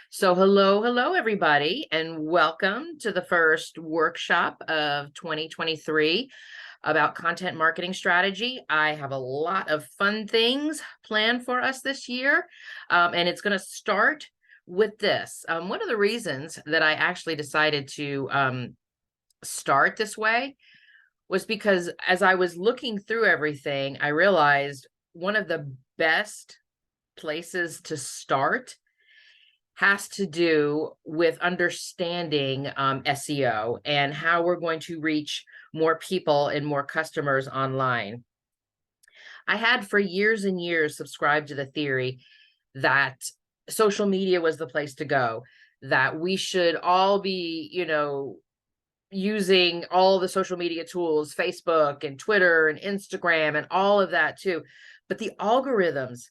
So hello, everybody, and welcome to the first workshop of 2023 about content marketing strategy. I have a lot of fun things planned for us this year, and it's going to start with this. One of the reasons that I actually decided to start this way was because as I was looking through everything, I realized one of the best places to start has to do with understanding SEO and how we're going to reach more people and more customers online. I had for years and years subscribed to the theory that social media was the place to go, that we should all be, using all the social media tools, Facebook and Twitter and Instagram and all of that too. But the algorithms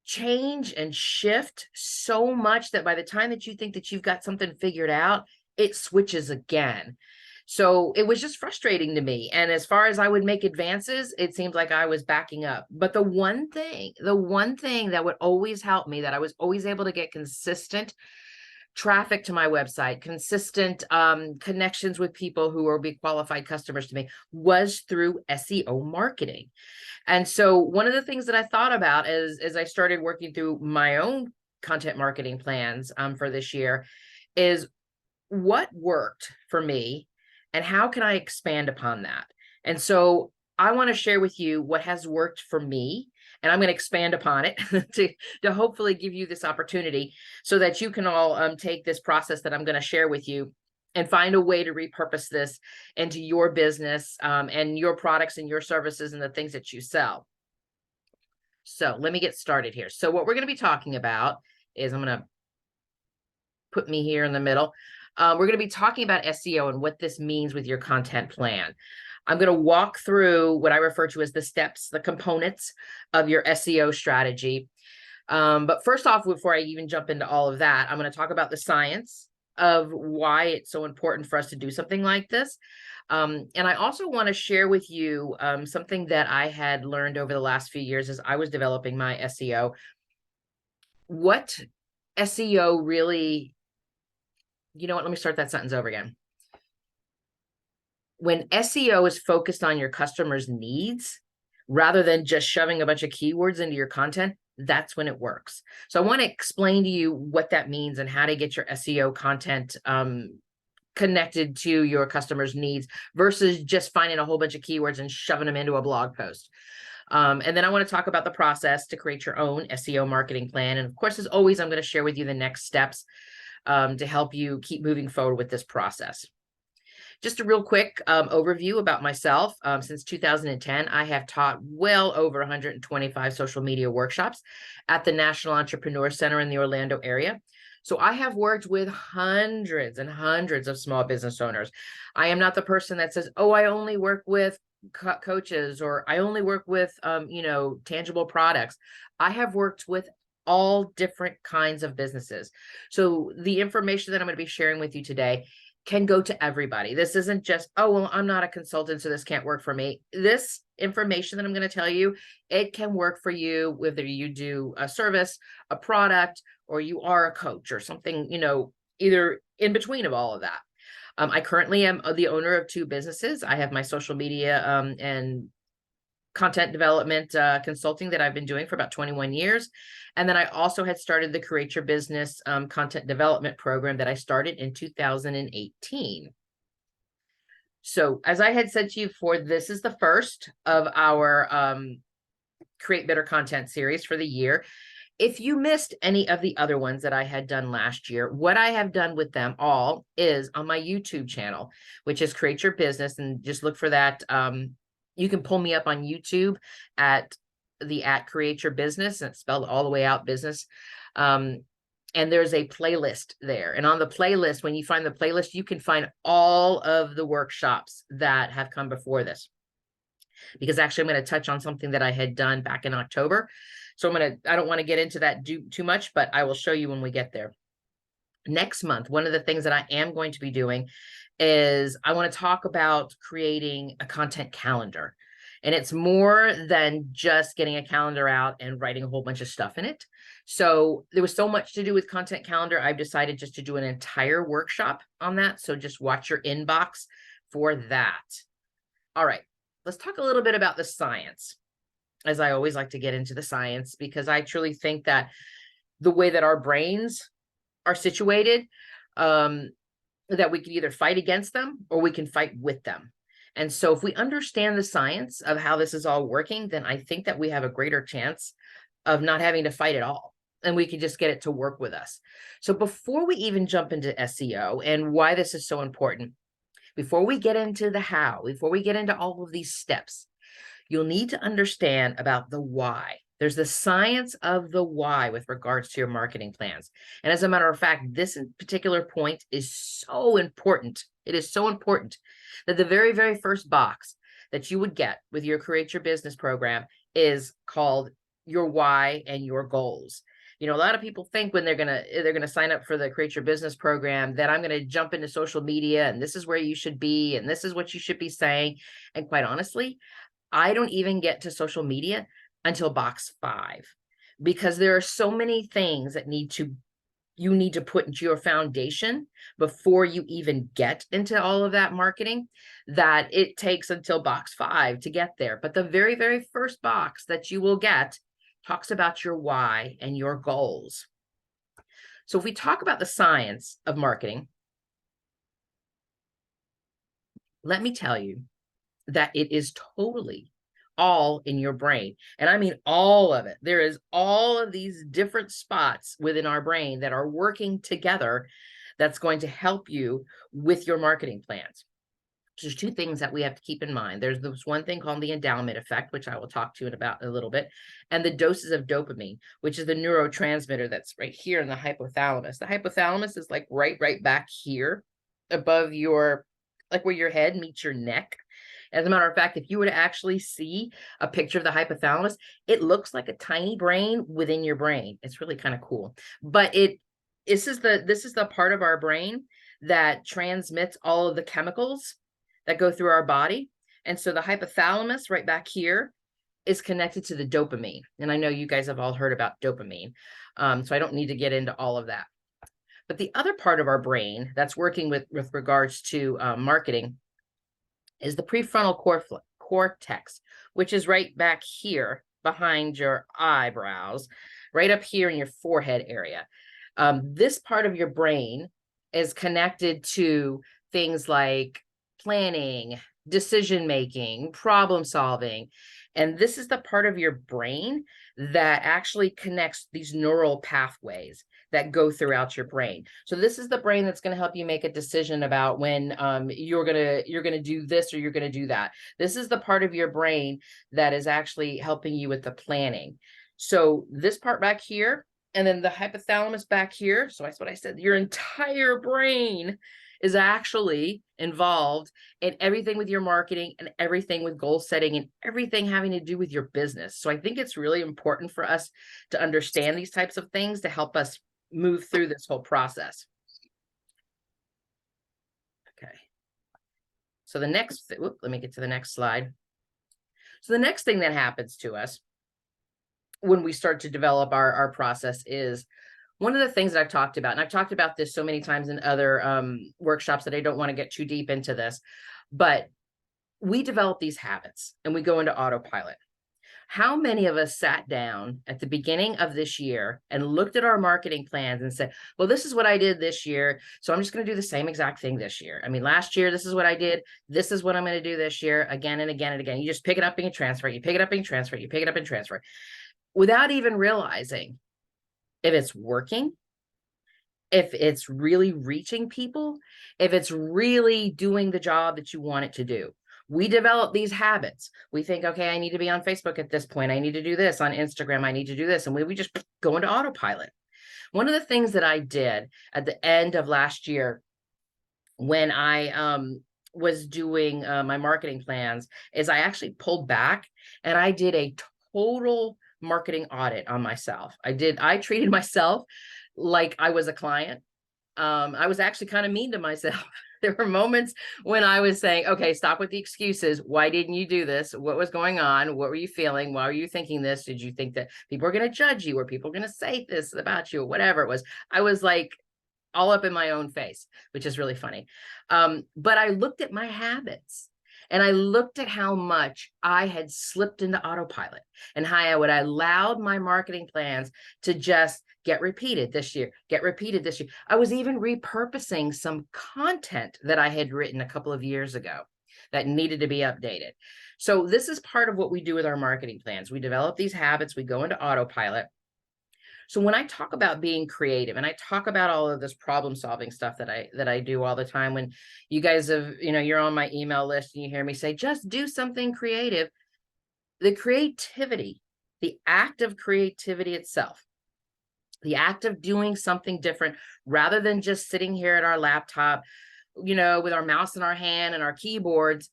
change and shift so much that by the time that you think that you've got something figured out, it switches again. So it was just frustrating to me. And as far as I would make advances, it seemed like I was backing up. But the one thing that would always help me, that I was always able to get consistent traffic to my website, consistent connections with people who will be qualified customers to me, was through SEO marketing. And so one of the things that I thought about as I started working through my own content marketing plans for this year is what worked for me and how can I expand upon that? And so I want to share with you what has worked for me, and I'm going to expand upon it to hopefully give you this opportunity so that you can all take this process that I'm going to share with you and find a way to repurpose this into your business and your products and your services and the things that you sell. So let me get started here. So what we're going to be talking about is, I'm going to put me here in the middle. We're going to be talking about SEO and what this means with your content plan. I'm going to walk through what I refer to as the steps, the components of your SEO strategy. But first off, before I even jump into all of that, I'm going to talk about the science of why it's so important for us to do something like this. And I also want to share with you something that I had learned over the last few years as I was developing my SEO. What SEO really, let me start that sentence over again. When SEO is focused on your customers' needs, rather than just shoving a bunch of keywords into your content, that's when it works. So I want to explain to you what that means and how to get your SEO content connected to your customers' needs versus just finding a whole bunch of keywords and shoving them into a blog post. And then I want to talk about the process to create your own SEO marketing plan. And of course, as always, I'm going to share with you the next steps to help you keep moving forward with this process. Just a real quick overview about myself. Since 2010, I have taught well over 125 social media workshops at the National Entrepreneur Center in the Orlando area. So I have worked with hundreds and hundreds of small business owners. I am not the person that says, oh, I only work with coaches, or I only work with, tangible products. I have worked with all different kinds of businesses. So the information that I'm going to be sharing with you today can go to everybody. This isn't just, oh, well, I'm not a consultant, so this can't work for me. This information that I'm going to tell you, it can work for you, whether you do a service, a product, or you are a coach or something, either in between of all of that. I currently am the owner of two businesses. I have my social media and content development consulting that I've been doing for about 21 years. And then I also had started the Create Your Business content development program that I started in 2018. So as I had said to you before, this is the first of our Create Better Content series for the year. If you missed any of the other ones that I had done last year, what I have done with them all is on my YouTube channel, which is Create Your Business, and just look for that. You can pull me up on YouTube at Create Your Business, and it's spelled all the way out, business. And there's a playlist there. And on the playlist, when you find the playlist, you can find all of the workshops that have come before this. Because actually, I'm going to touch on something that I had done back in October. So I don't want to get into that too much, but I will show you when we get there. Next month, one of the things that I am going to be doing is I want to talk about creating a content calendar. And it's more than just getting a calendar out and writing a whole bunch of stuff in it. So there was so much to do with content calendar. I've decided just to do an entire workshop on that. So just watch your inbox for that. All right, let's talk a little bit about the science, as I always like to get into the science, because I truly think that the way that our brains are situated, that we can either fight against them or we can fight with them. And so if we understand the science of how this is all working, then I think that we have a greater chance of not having to fight at all. And we can just get it to work with us. So before we even jump into SEO and why this is so important, before we get into the how, before we get into all of these steps, you'll need to understand about the why. There's the science of the why with regards to your marketing plans. And as a matter of fact, this particular point is so important. It is so important that the very, very first box that you would get with your Create Your Business program is called your why and your goals. You know, a lot of people think when they're gonna sign up for the Create Your Business program that I'm gonna jump into social media and this is where you should be and this is what you should be saying. And quite honestly, I don't even get to social media until box 5, because there are so many things that you need to put into your foundation before you even get into all of that marketing, that it takes until box 5 to get there. But the very, very first box that you will get talks about your why and your goals. So if we talk about the science of marketing, let me tell you that it is totally all in your brain. And I mean all of it. There is all of these different spots within our brain that are working together that's going to help you with your marketing plans. There's 2 things that we have to keep in mind. There's this one thing called the endowment effect, which I will talk to you about in a little bit, and the doses of dopamine, which is the neurotransmitter that's right here in the hypothalamus. The hypothalamus is like right back here above your, like where your head meets your neck. As a matter of fact, if you were to actually see a picture of the hypothalamus, it looks like a tiny brain within your brain. It's really kind of cool. But this is the part of our brain that transmits all of the chemicals that go through our body. And so the hypothalamus right back here is connected to the dopamine. And I know you guys have all heard about dopamine. So I don't need to get into all of that. But the other part of our brain that's working with regards to marketing is the prefrontal cortex, which is right back here behind your eyebrows, right up here in your forehead area. This part of your brain is connected to things like planning, decision-making, problem solving. And this is the part of your brain that actually connects these neural pathways that go throughout your brain. So this is the brain that's going to help you make a decision about when you're going to do this or you're going to do that. This is the part of your brain that is actually helping you with the planning. So this part back here, and then the hypothalamus back here. So that's what I said. Your entire brain is actually involved in everything with your marketing and everything with goal setting and everything having to do with your business. So I think it's really important for us to understand these types of things to help us move through this whole process. Okay. So the next, let me get to the next slide. So the next thing that happens to us when we start to develop our process is one of the things that I've talked about, and I've talked about this so many times in other workshops that I don't want to get too deep into this, but we develop these habits and we go into autopilot. How many of us sat down at the beginning of this year and looked at our marketing plans and said, well, this is what I did this year, so I'm just going to do the same exact thing this year. I mean, last year, this is what I did. This is what I'm going to do this year, again and again and again. You just pick it up and you transfer it. You pick it up and you transfer it. You pick it up and transfer it without even realizing if it's working, if it's really reaching people, if it's really doing the job that you want it to do. We develop these habits. We think, okay, I need to be on Facebook at this point. I need to do this on Instagram. I need to do this. And we just go into autopilot. One of the things that I did at the end of last year when I was doing my marketing plans is I actually pulled back and I did a total marketing audit on myself. I treated myself like I was a client. I was actually kind of mean to myself There were moments when I was saying, okay, stop with the excuses. Why didn't you do this? What was going on? What were you feeling? Why were you thinking this? Did you think that people were going to judge you, or people were going to say this about you, or whatever it was? I was like all up in my own face, which is really funny. But I looked at my habits. And I looked at how much I had slipped into autopilot, and how I would allowed my marketing plans to just get repeated this year, get repeated this year. I was even repurposing some content that I had written a couple of years ago that needed to be updated. So this is part of what we do with our marketing plans. We develop these habits, we go into autopilot. So when I talk about being creative, and I talk about all of this problem solving stuff that I do all the time, when you guys have, you're on my email list and you hear me say, just do something creative, the creativity, the act of creativity itself, the act of doing something different, rather than just sitting here at our laptop, with our mouse in our hand and our keyboards,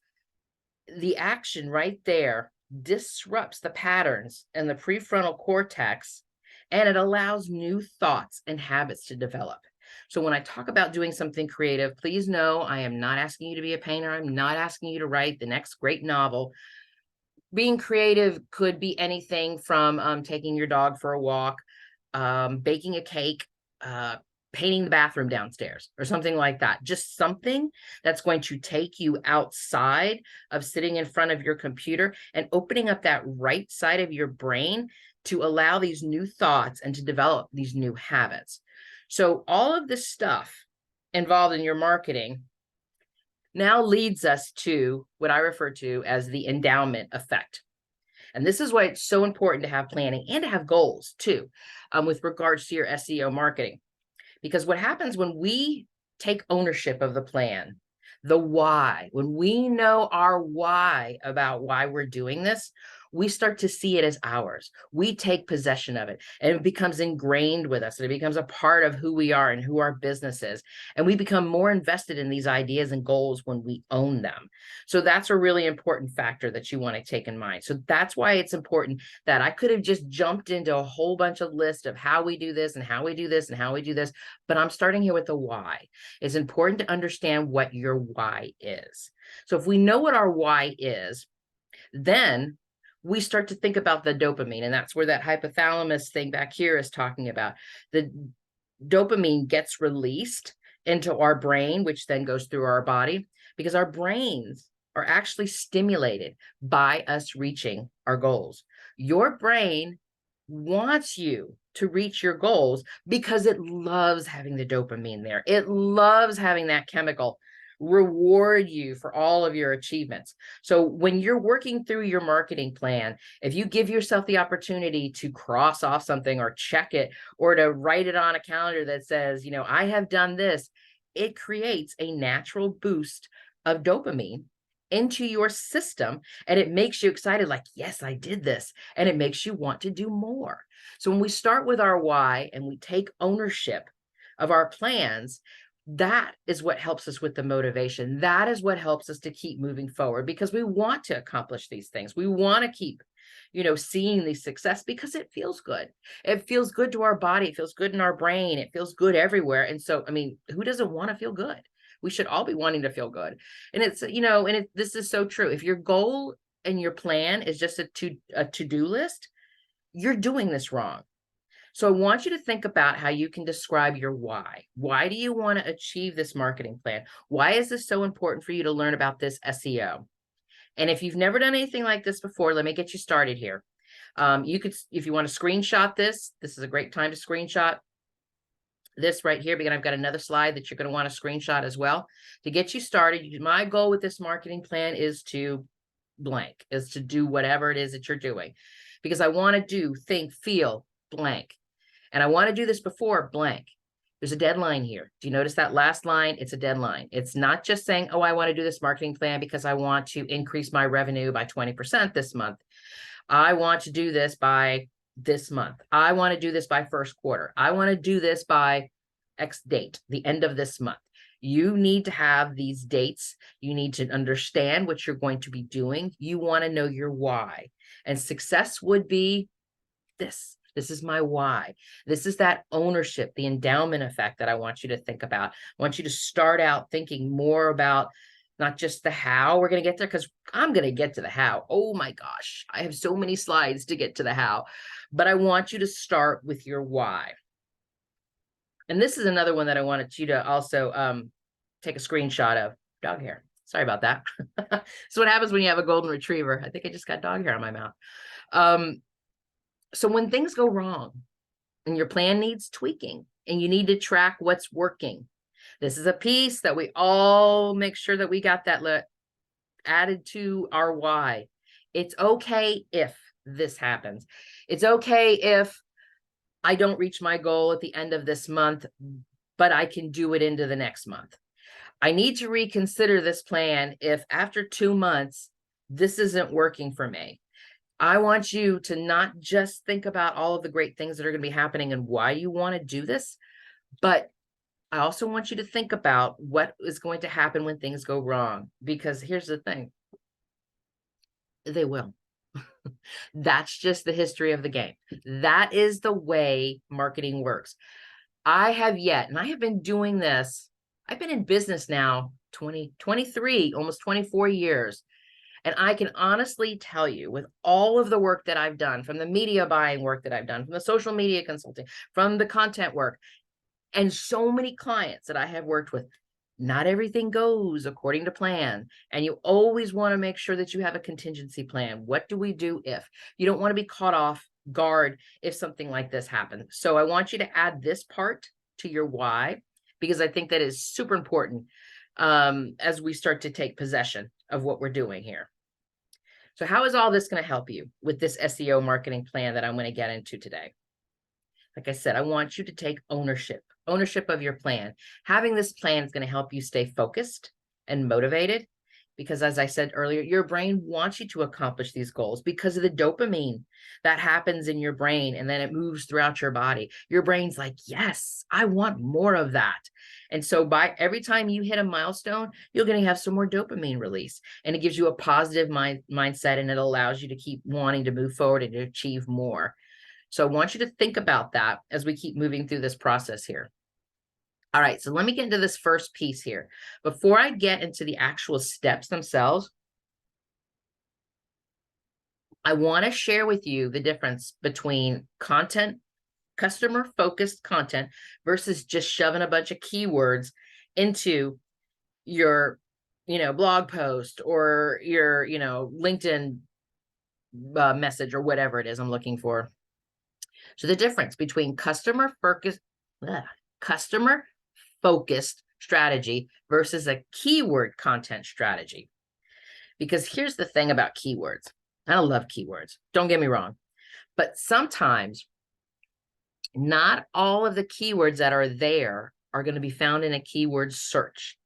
the action right there disrupts the patterns and the prefrontal cortex, and it allows new thoughts and habits to develop. So when I talk about doing something creative, please know I am not asking you to be a painter. I'm not asking you to write the next great novel. Being creative could be anything from taking your dog for a walk, baking a cake, painting the bathroom downstairs, or something like that. Just something that's going to take you outside of sitting in front of your computer and opening up that right side of your brain to allow these new thoughts and to develop these new habits. So all of this stuff involved in your marketing now leads us to what I refer to as the endowment effect. And this is why it's so important to have planning and to have goals too, with regards to your SEO marketing. Because what happens when we take ownership of the plan, the why, when we know our why about why we're doing this, we start to see it as ours. We take possession of it, and it becomes ingrained with us. And it becomes a part of who we are and who our business is. And we become more invested in these ideas and goals when we own them. So that's a really important factor that you want to take in mind. So that's why it's important that I could have just jumped into a whole bunch of lists of how we do this and how we do this and how we do this, but I'm starting here with the why. It's important to understand what your why is. So if we know what our why is, then we start to think about the dopamine, and that's where that hypothalamus thing back here is talking about. The dopamine gets released into our brain, which then goes through our body, because our brains are actually stimulated by us reaching our goals. Your brain wants you to reach your goals because it loves having the dopamine there. It loves having that chemical reward you for all of your achievements. So when you're working through your marketing plan, if you give yourself the opportunity to cross off something or check it, or to write it on a calendar that says, I have done this, it creates a natural boost of dopamine into your system, and it makes you excited, like, yes, I did this, and it makes you want to do more. So when we start with our why and we take ownership of our plans, that is what helps us with the motivation. That is what helps us to keep moving forward, because we want to accomplish these things. We want to keep, seeing the success, because it feels good. It feels good to our body. It feels good in our brain. It feels good everywhere. And so, who doesn't want to feel good? We should all be wanting to feel good. And it's, this is so true. If your goal and your plan is just a to-do list, you're doing this wrong. So I want you to think about how you can describe your why. Why do you want to achieve this marketing plan? Why is this so important for you to learn about this SEO? And if you've never done anything like this before, let me get you started here. You could, if you want to screenshot this is a great time to screenshot this right here, because I've got another slide that you're going to want to screenshot as well. To get you started, my goal with this marketing plan is to blank, is to do whatever it is that you're doing, because I want to do, think, feel blank. And I want to do this before blank. There's a deadline here. Do you notice that last line? It's a deadline. It's not just saying, oh, I want to do this marketing plan because I want to increase my revenue by 20% this month. I want to do this by this month. I want to do this by first quarter. I want to do this by X date, the end of this month. You need to have these dates. You need to understand what you're going to be doing. You want to know your why. And success would be this. This is my why. This is that ownership, the endowment effect that I want you to think about. I want you to start out thinking more about not just the how we're going to get there, because I'm going to get to the how. Oh my gosh, I have so many slides to get to the how, but I want you to start with your why. And this is another one that I wanted you to also take a screenshot of. Dog hair. Sorry about that. So what happens when you have a golden retriever? I think I just got dog hair on my mouth. So when things go wrong and your plan needs tweaking and you need to track what's working, this is a piece that we all make sure that we got that added to our why. It's okay if this happens. It's okay if I don't reach my goal at the end of this month, but I can do it into the next month. I need to reconsider this plan if after 2 months, this isn't working for me. I want you to not just think about all of the great things that are going to be happening and why you want to do this, but I also want you to think about what is going to happen when things go wrong, because here's the thing. They will. That's just the history of the game. That is the way marketing works. I have been doing this. I've been in business now 23, almost 24 years. And I can honestly tell you, with all of the work that I've done, from the media buying work that I've done, from the social media consulting, from the content work, and so many clients that I have worked with, not everything goes according to plan. And you always want to make sure that you have a contingency plan. What do we do if? You don't want to be caught off guard if something like this happens. So I want you to add this part to your why, because I think that is super important as we start to take possession of what we're doing here. So how is all this going to help you with this SEO marketing plan that I'm going to get into today? Like I said, I want you to take ownership of your plan. Having this plan is going to help you stay focused and motivated, because as I said earlier, your brain wants you to accomplish these goals because of the dopamine that happens in your brain, and then it moves throughout your body. Your brain's like, yes, I want more of that. And so by every time you hit a milestone, you're going to have some more dopamine release, and it gives you a positive mindset, and it allows you to keep wanting to move forward and to achieve more. So I want you to think about that as we keep moving through this process here. All right, so let me get into this first piece here. Before I get into the actual steps themselves, I want to share with you the difference between content, customer-focused content, versus just shoving a bunch of keywords into your, blog post or your, LinkedIn message or whatever it is I'm looking for. So the difference between customer-focused strategy versus a keyword content strategy. Because here's the thing about keywords. I love keywords. Don't get me wrong. But sometimes not all of the keywords that are there are going to be found in a keyword search.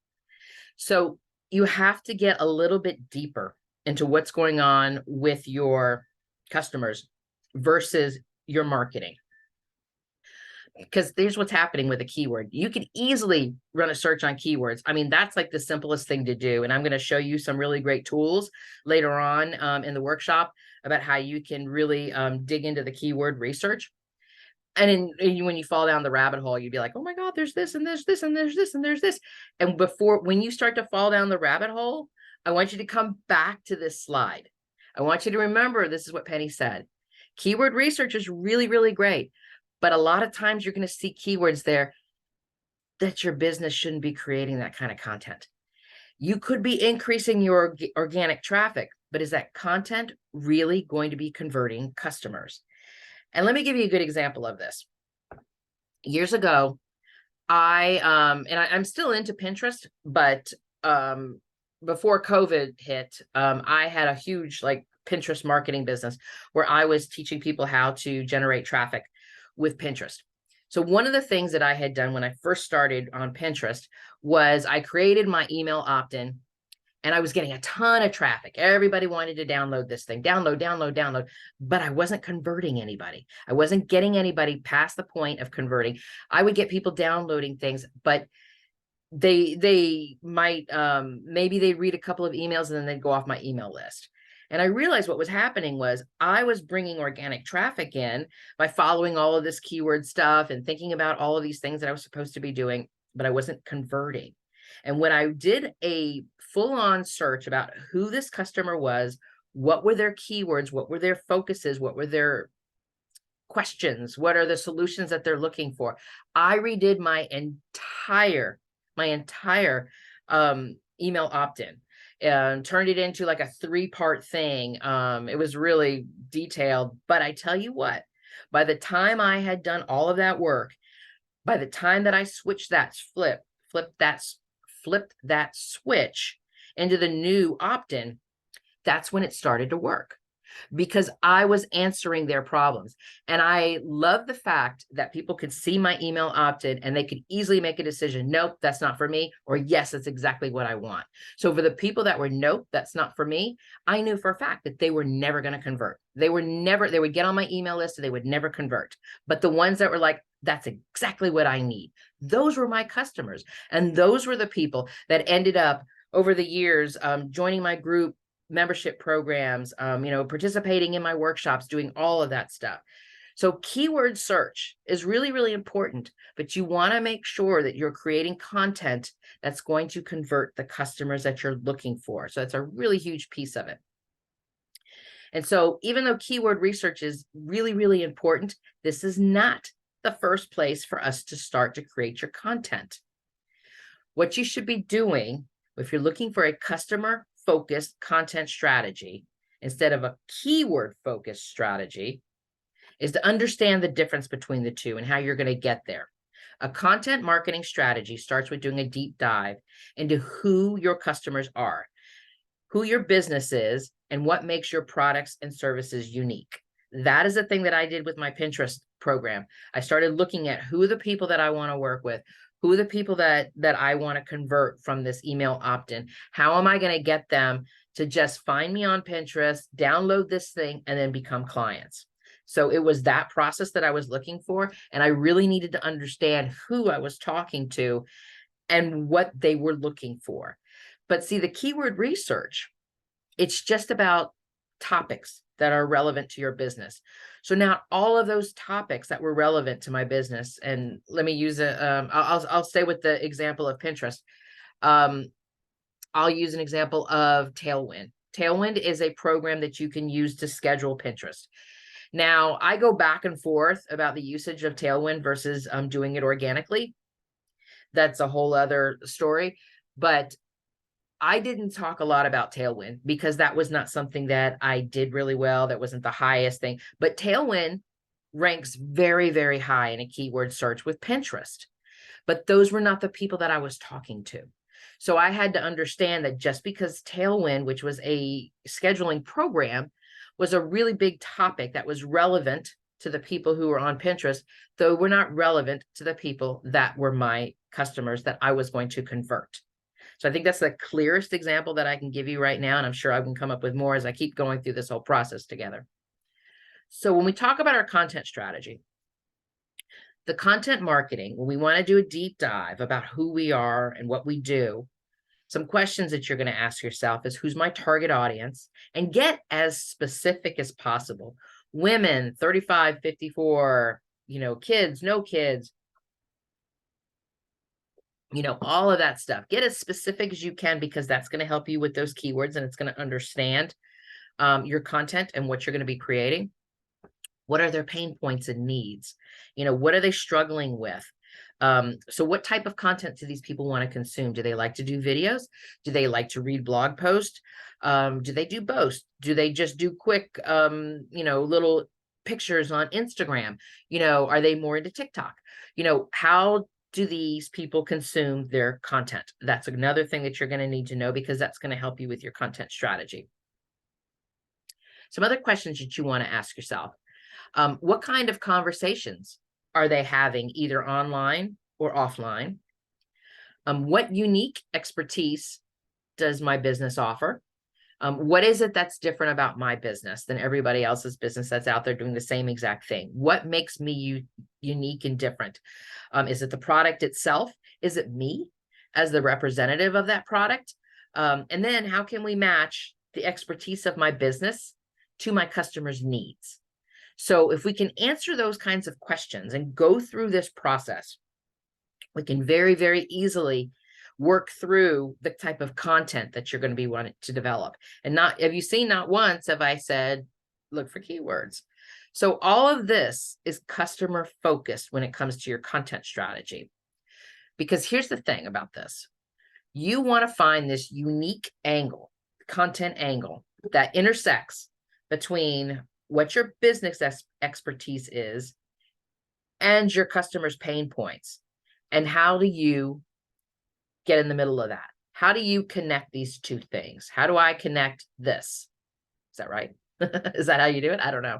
So you have to get a little bit deeper into what's going on with your customers versus your marketing. Because there's what's happening with a keyword. You can easily run a search on keywords. I mean, that's like the simplest thing to do. And I'm going to show you some really great tools later on in the workshop about how you can really dig into the keyword research. And when you fall down the rabbit hole, you'd be like, oh my God, there's this and there's this and there's this and there's this. And when you start to fall down the rabbit hole, I want you to come back to this slide. I want you to remember, this is what Penny said. Keyword research is really, really great. But a lot of times you're going to see keywords there that your business shouldn't be creating that kind of content. You could be increasing your organic traffic, but is that content really going to be converting customers? And let me give you a good example of this. Years ago, I'm still into Pinterest, but before COVID hit, I had a huge Pinterest marketing business where I was teaching people how to generate traffic with Pinterest. So one of the things that I had done when I first started on Pinterest was I created my email opt-in, and I was getting a ton of traffic. Everybody wanted to download this thing, download, but I wasn't converting anybody. I wasn't getting anybody past the point of converting. I would get people downloading things, but they might, maybe they read a couple of emails and then they'd go off my email list. And I realized what was happening was I was bringing organic traffic in by following all of this keyword stuff and thinking about all of these things that I was supposed to be doing, but I wasn't converting. And when I did a full-on search about who this customer was, what were their keywords, what were their focuses, what were their questions, what are the solutions that they're looking for, I redid my entire email opt-in and turned it into like a 3-part thing. It was really detailed, but I tell you what, by the time I had done all of that work, by the time that I switched that flipped that switch into the new opt-in, that's when it started to work, because I was answering their problems. And I love the fact that people could see my email opt-in and they could easily make a decision. Nope, that's not for me. Or yes, that's exactly what I want. So for the people that were, nope, that's not for me, I knew for a fact that they were never going to convert. They would get on my email list and they would never convert. But the ones that were like, that's exactly what I need, those were my customers. And those were the people that ended up over the years joining my group membership programs, participating in my workshops, doing all of that stuff. So keyword search is really, really important, but you want to make sure that you're creating content that's going to convert the customers that you're looking for. So that's a really huge piece of it. And so even though keyword research is really, really important, this is not the first place for us to start to create your content. What you should be doing if you're looking for a customer-focused content strategy instead of a keyword-focused strategy is to understand the difference between the two and how you're going to get there. A content marketing strategy starts with doing a deep dive into who your customers are, who your business is, and what makes your products and services unique. That is the thing that I did with my Pinterest program. I started looking at who are the people that I want to work with, who are the people that I want to convert from this email opt-in. How am I going to get them to just find me on Pinterest, download this thing, and then become clients? So it was that process that I was looking for. And I really needed to understand who I was talking to and what they were looking for. But see, the keyword research, it's just about topics that are relevant to your business. So now all of those topics that were relevant to my business, and let me use I'll stay with the example of Pinterest. I'll use an example of Tailwind. Tailwind is a program that you can use to schedule Pinterest. Now, I go back and forth about the usage of Tailwind versus doing it organically. That's a whole other story. But I didn't talk a lot about Tailwind because that was not something that I did really well. That wasn't the highest thing. But Tailwind ranks very, very high in a keyword search with Pinterest. But those were not the people that I was talking to. So I had to understand that just because Tailwind, which was a scheduling program, was a really big topic that was relevant to the people who were on Pinterest, though were not relevant to the people that were my customers that I was going to convert. So I think that's the clearest example that I can give you right now. And I'm sure I can come up with more as I keep going through this whole process together. So when we talk about our content strategy, the content marketing, when we want to do a deep dive about who we are and what we do, some questions that you're going to ask yourself is, who's my target audience? And get as specific as possible. Women, 35, 54, kids, no kids, all of that stuff. Get as specific as you can, because that's going to help you with those keywords and it's going to understand your content and what you're going to be creating. What are their pain points and needs? What are they struggling with? So what type of content do these people want to consume? Do they like to do videos? Do they like to read blog posts? Do they do both? Do they just do quick, little pictures on Instagram? Are they more into TikTok? How do these people consume their content? That's another thing that you're going to need to know, because that's going to help you with your content strategy. Some other questions that you want to ask yourself. What kind of conversations are they having, either online or offline? What unique expertise does my business offer? What is it that's different about my business than everybody else's business that's out there doing the same exact thing? What makes me unique and different? Is it the product itself? Is it me as the representative of that product? And then how can we match the expertise of my business to my customers' needs? So if we can answer those kinds of questions and go through this process, we can very, very easily work through the type of content that you're going to be wanting to develop. And not, have you seen, not once have I said, look for keywords. So all of this is customer focused when it comes to your content strategy. Because here's the thing about this. You want to find this unique angle, content angle, that intersects between what your business expertise is and your customers' pain points. And how do you get in the middle of that? How do you connect these two things? How do I connect this? Is that right? Is that how you do it? I don't know.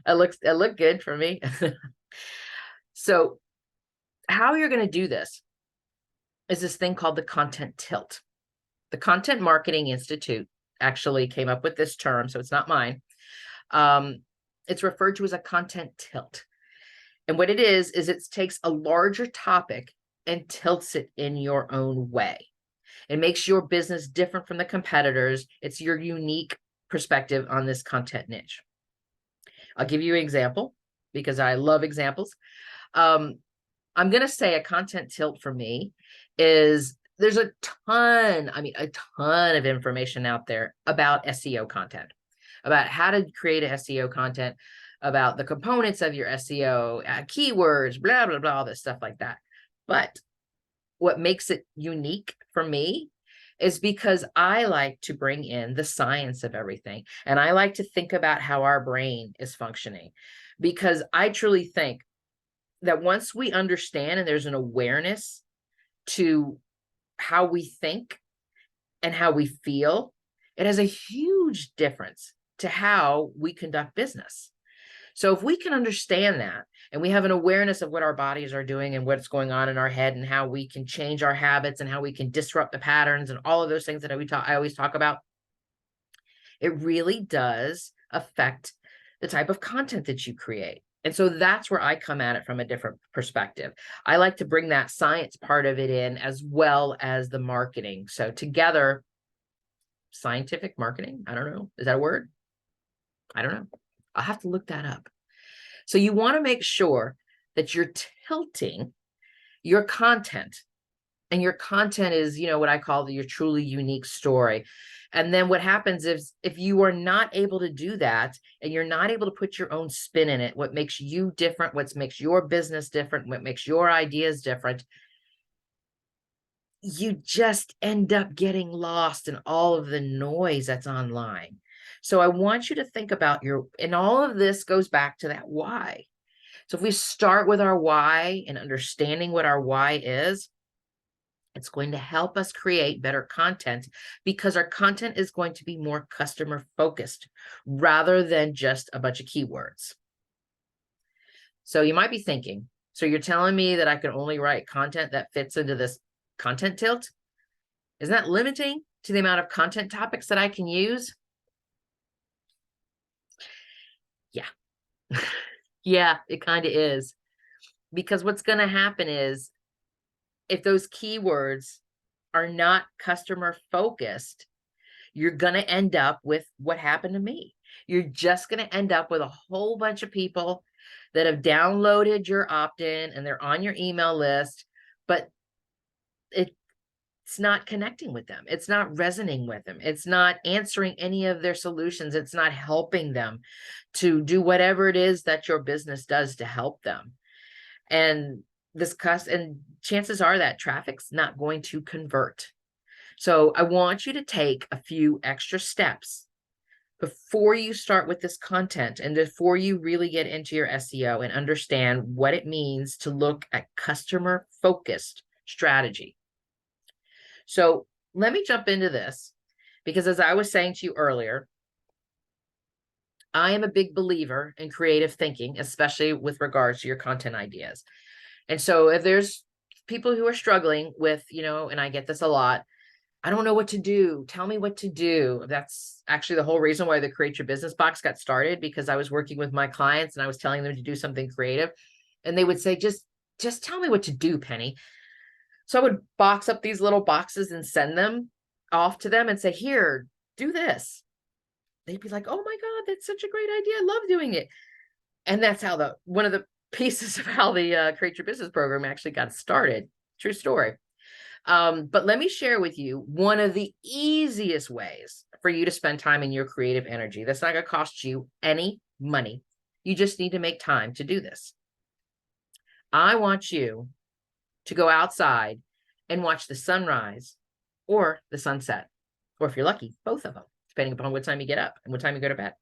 It looked good for me. So how you're going to do this is this thing called the content tilt. The Content Marketing Institute actually came up with this term, so it's not mine. It's referred to as a content tilt. And what it is it takes a larger topic and tilts it in your own way. It makes your business different from the competitors. It's your unique perspective on this content niche. I'll give you an example because I love examples. I'm going to say a content tilt for me is there's a ton of information out there about SEO content, about how to create a SEO content, about the components of your SEO, keywords, blah, blah, blah, all this stuff like that. But what makes it unique for me is because I like to bring in the science of everything. And I like to think about how our brain is functioning, because I truly think that once we understand and there's an awareness to how we think and how we feel, it has a huge difference to how we conduct business. So if we can understand that, and we have an awareness of what our bodies are doing and what's going on in our head and how we can change our habits and how we can disrupt the patterns and all of those things that I always talk about, it really does affect the type of content that you create. And so that's where I come at it from a different perspective. I like to bring that science part of it in as well as the marketing. So together, scientific marketing, I don't know, is that a word? I don't know. I'll have to look that up. So you want to make sure that you're tilting your content, and your content is, what I call your truly unique story. And then what happens is if you are not able to do that and you're not able to put your own spin in it, what makes you different, what makes your business different, what makes your ideas different, you just end up getting lost in all of the noise that's online. So I want you to think about and all of this goes back to that why. So if we start with our why and understanding what our why is, it's going to help us create better content, because our content is going to be more customer focused rather than just a bunch of keywords. So you might be thinking, so you're telling me that I can only write content that fits into this content tilt? Isn't that limiting to the amount of content topics that I can use? Yeah. Yeah, it kind of is. Because what's going to happen is if those keywords are not customer focused, you're going to end up with what happened to me. You're just going to end up with a whole bunch of people that have downloaded your opt-in and they're on your email list, but it's not connecting with them. It's not resonating with them. It's not answering any of their solutions. It's not helping them to do whatever it is that your business does to help them. And chances are that traffic's not going to convert. So I want you to take a few extra steps before you start with this content and before you really get into your SEO and understand what it means to look at customer-focused strategy. So let me jump into this, because as I was saying to you earlier, I am a big believer in creative thinking, especially with regards to your content ideas. And so if there's people who are struggling with, and I get this a lot, I don't know what to do. Tell me what to do. That's actually the whole reason why the Create Your Business Box got started, because I was working with my clients and I was telling them to do something creative. And they would say, just tell me what to do, Penny. So I would box up these little boxes and send them off to them and say, here, do this. they'd be like, oh my God, that's such a great idea. I love doing it. And that's how one of the pieces of how the Create Your Business program actually got started. True story. But let me share with you one of the easiest ways for you to spend time in your creative energy. That's not going to cost you any money. You just need to make time to do this. I want you to go outside and watch the sunrise or the sunset, or if you're lucky, both of them, depending upon what time you get up and what time you go to bed.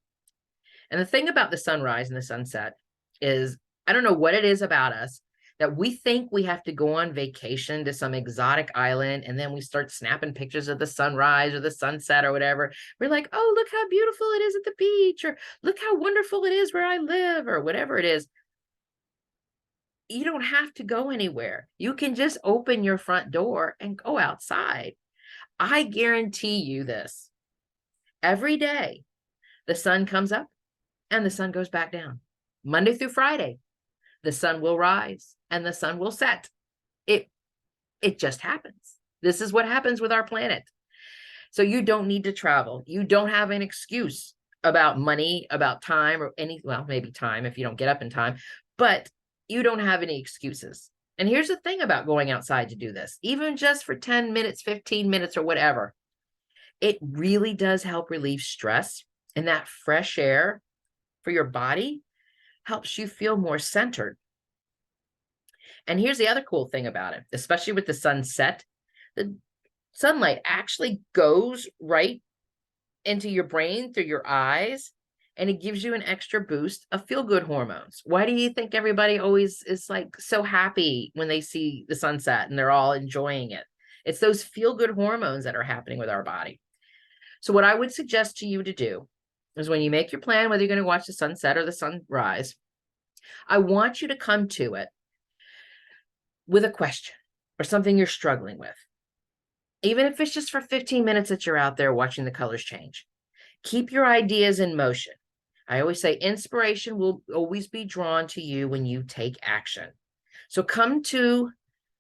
And the thing about the sunrise and the sunset is, I don't know what it is about us that we think we have to go on vacation to some exotic island, and then we start snapping pictures of the sunrise or the sunset or whatever. We're like, oh, look how beautiful it is at the beach, or look how wonderful it is where I live, or whatever it is. You don't have to go anywhere. You can just open your front door and go outside. I guarantee you this. Every day, the sun comes up and the sun goes back down. Monday through Friday, the sun will rise and the sun will set. It just happens. This is what happens with our planet. So you don't need to travel. You don't have an excuse about money, about time, or well, maybe time if you don't get up in time, but you don't have any excuses. And here's the thing about going outside to do this, even just for 10 minutes, 15 minutes, or whatever, it really does help relieve stress. And that fresh air for your body helps you feel more centered. And here's the other cool thing about it, especially with the sunset, the sunlight actually goes right into your brain through your eyes, and it gives you an extra boost of feel-good hormones. Why do you think everybody always is like so happy when they see the sunset and they're all enjoying it? It's those feel-good hormones that are happening with our body. So what I would suggest to you to do is, when you make your plan, whether you're going to watch the sunset or the sunrise, I want you to come to it with a question or something you're struggling with. Even if it's just for 15 minutes that you're out there watching the colors change. Keep your ideas in motion. I always say inspiration will always be drawn to you when you take action. So come to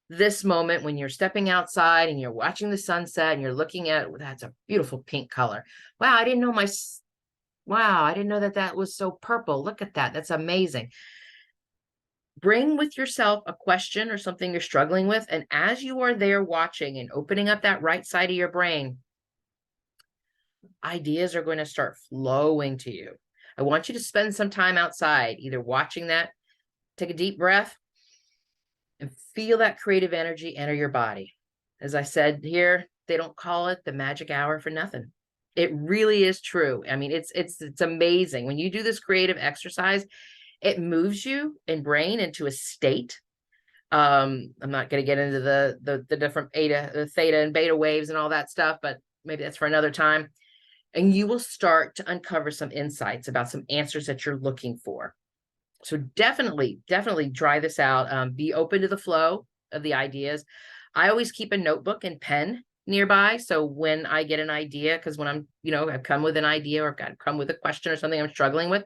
this moment when you're stepping outside and you're watching the sunset and you're looking at, oh, that's a beautiful pink color. Wow, I didn't know that was so purple. Look at that. That's amazing. Bring with yourself a question or something you're struggling with. And as you are there watching and opening up that right side of your brain, ideas are going to start flowing to you. I want you to spend some time outside, either watching that, take a deep breath, and feel that creative energy enter your body. As I said here, they don't call it the magic hour for nothing. It really is true. I mean, it's amazing. When you do this creative exercise, it moves you and brain into a state. I'm not going to get into the different theta and beta waves and all that stuff, but maybe that's for another time. And you will start to uncover some insights about some answers that you're looking for. So definitely try this out. Be open to the flow of the ideas. I always keep a notebook and pen nearby. So when I get an idea, because when I've come with an idea, or I've got to come with a question or something I'm struggling with,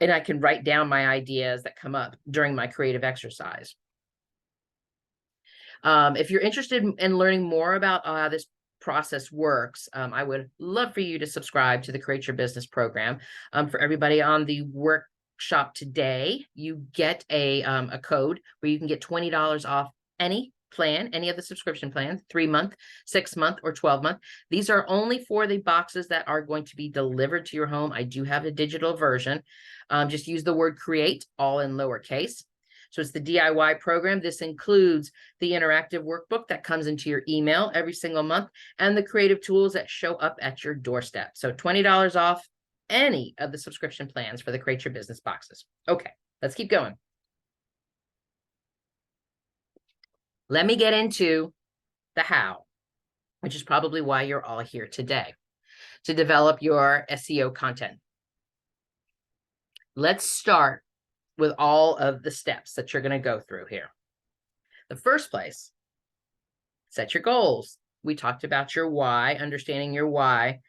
and I can write down my ideas that come up during my creative exercise. If you're interested in learning more about how this process works, I would love for you to subscribe to the Create Your Business program. For everybody on the workshop today, you get a code where you can get $20 off any plan, any of the subscription plans, 3-month, 6-month, or 12-month. These are only for the boxes that are going to be delivered to your home. I do have a digital version. Just use the word create, all in lowercase. So it's the DIY program. This includes the interactive workbook that comes into your email every single month, and the creative tools that show up at your doorstep. So $20 off any of the subscription plans for the Create Your Business boxes. Okay, let's keep going. Let me get into the how, which is probably why you're all here today, to develop your SEO content. Let's start with all of the steps that you're going to go through here. The first place, set your goals. We talked about your why, understanding your why,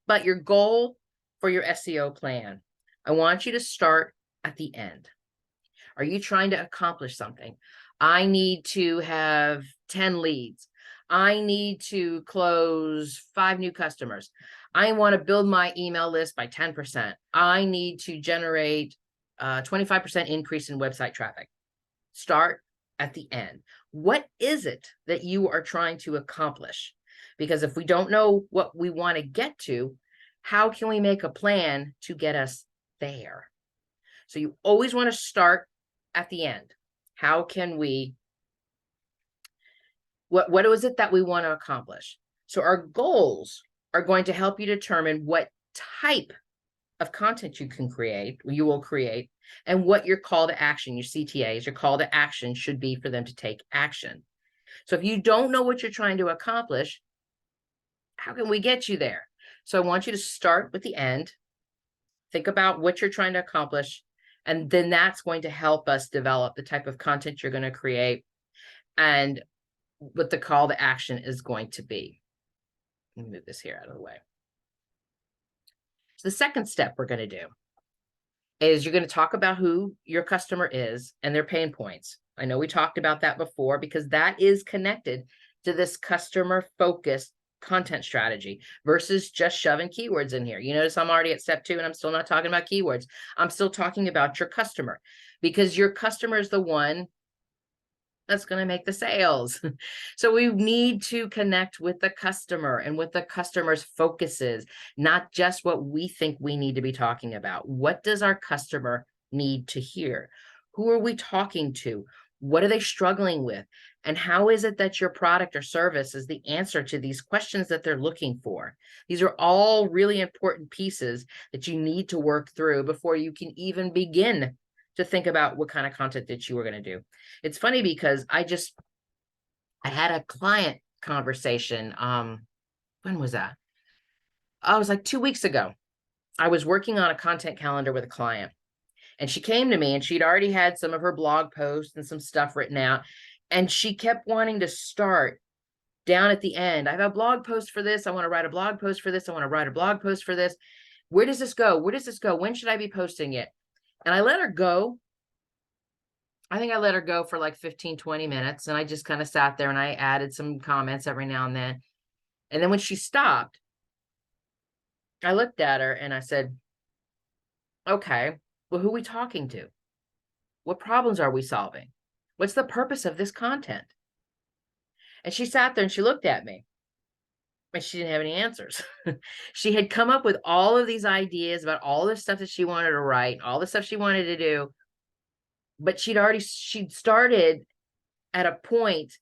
but your goal for your SEO plan. I want you to start at the end. Are you trying to accomplish something? I need to have 10 leads. I need to close 5 new customers. I want to build my email list by 10%. I need to generate 25% increase in website traffic. Start at the end. What is it that you are trying to accomplish? Because if we don't know what we want to get to, how can we make a plan to get us there? So you always want to start at the end. How can we, what is it that we want to accomplish? So our goals are going to help you determine what type of content you will create, and what your call to action, your CTAs, your call to action should be for them to take action. So if you don't know what you're trying to accomplish, how can we get you there? So I want you to start with the end, think about what you're trying to accomplish, and then that's going to help us develop the type of content you're going to create and what the call to action is going to be. Let me move this here out of the way. So the second step we're going to do is you're going to talk about who your customer is and their pain points. I know we talked about that before because that is connected to this customer-focused content strategy versus just shoving keywords in here. You notice I'm already at step 2 and I'm still not talking about keywords. I'm still talking about your customer, because your customer is the one that's going to make the sales. So we need to connect with the customer and what the customer's focus is, not just what we think we need to be talking about. What does our customer need to hear? Who are we talking to? What are they struggling with? And how is it that your product or service is the answer to these questions that they're looking for? These are all really important pieces that you need to work through before you can even begin to think about what kind of content that you were going to do. It's funny because I had a client conversation. When was that? I was like 2 weeks ago. I was working on a content calendar with a client, and she came to me and she'd already had some of her blog posts and some stuff written out. And she kept wanting to start down at the end. I have a blog post for this. I want to write a blog post for this. I want to write a blog post for this. Where does this go? Where does this go? When should I be posting it? And I let her go. I think I let her go for like 15, 20 minutes. And I just kind of sat there and I added some comments every now and then. And then when she stopped, I looked at her and I said, okay, well, who are we talking to? What problems are we solving? What's the purpose of this content? And she sat there and she looked at me and she didn't have any answers. She had come up with all of these ideas about all the stuff that she wanted to write, all the stuff she wanted to do. But she'd started at a point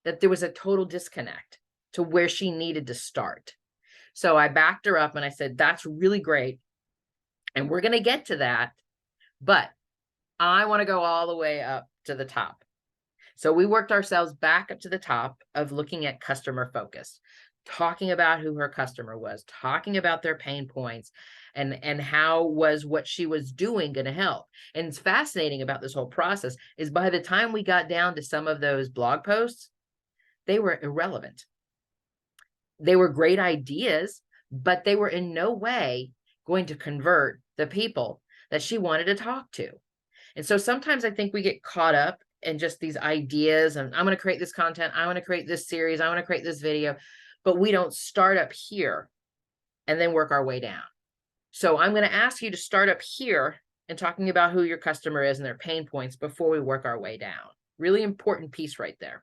that there was a total disconnect to where she needed to start. So I backed her up and I said, that's really great. And we're going to get to that. But I want to go all the way up to the top. So we worked ourselves back up to the top of looking at customer focus, talking about who her customer was, talking about their pain points, and how was what she was doing going to help. And it's fascinating about this whole process is by the time we got down to some of those blog posts, they were irrelevant. They were great ideas, but they were in no way going to convert the people that she wanted to talk to. And so sometimes I think we get caught up in just these ideas and I'm going to create this content. I want to create this series. I want to create this video, but we don't start up here and then work our way down. So I'm going to ask you to start up here and talking about who your customer is and their pain points before we work our way down. Really important piece right there.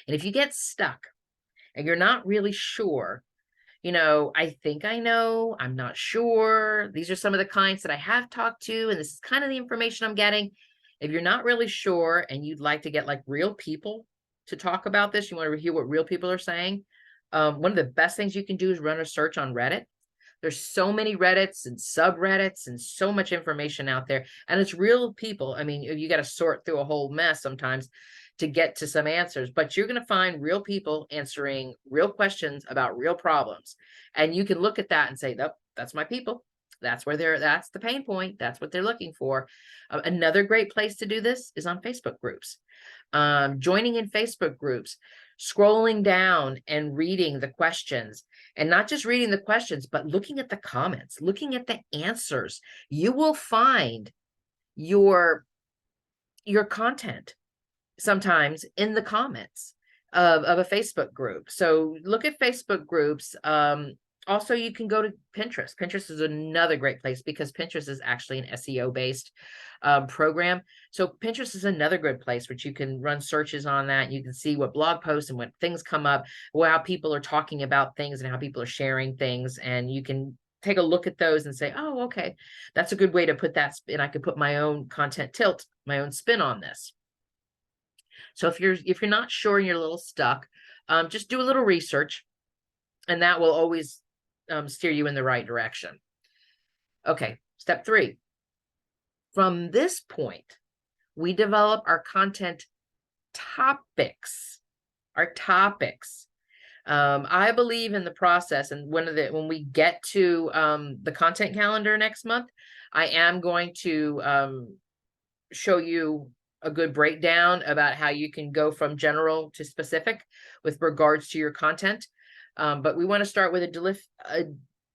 And if you get stuck and you're not really sure, I think I know, I'm not sure. These are some of the clients that I have talked to, and this is kind of the information I'm getting. If you're not really sure and you'd like to get like real people to talk about this, you want to hear what real people are saying. One of the best things you can do is run a search on Reddit. There's so many Reddits and subreddits and so much information out there, and it's real people. I mean, you got to sort through a whole mess sometimes to get to some answers, but you're going to find real people answering real questions about real problems. And you can look at that and say, nope, that's my people. That's the pain point. That's what they're looking for. Another great place to do this is on Facebook groups. Joining in Facebook groups, scrolling down and reading the questions, and not just reading the questions, but looking at the comments, looking at the answers. You will find your content sometimes in the comments of a Facebook group. So look at Facebook groups. Also, you can go to Pinterest. Pinterest is another great place because Pinterest is actually an SEO based program. So Pinterest is another good place which you can run searches on that. You can see what blog posts and what things come up, how people are talking about things and how people are sharing things. And you can take a look at those and say, oh, okay, that's a good way to put that spin. I could put my own content tilt, my own spin on this. So if you're not sure and you're a little stuck, just do a little research, and that will always steer you in the right direction. Okay, step 3. From this point, we develop our content topics. Our topics. I believe in the process, and when we get to the content calendar next month, I am going to show you a good breakdown about how you can go from general to specific with regards to your content. But we want to start with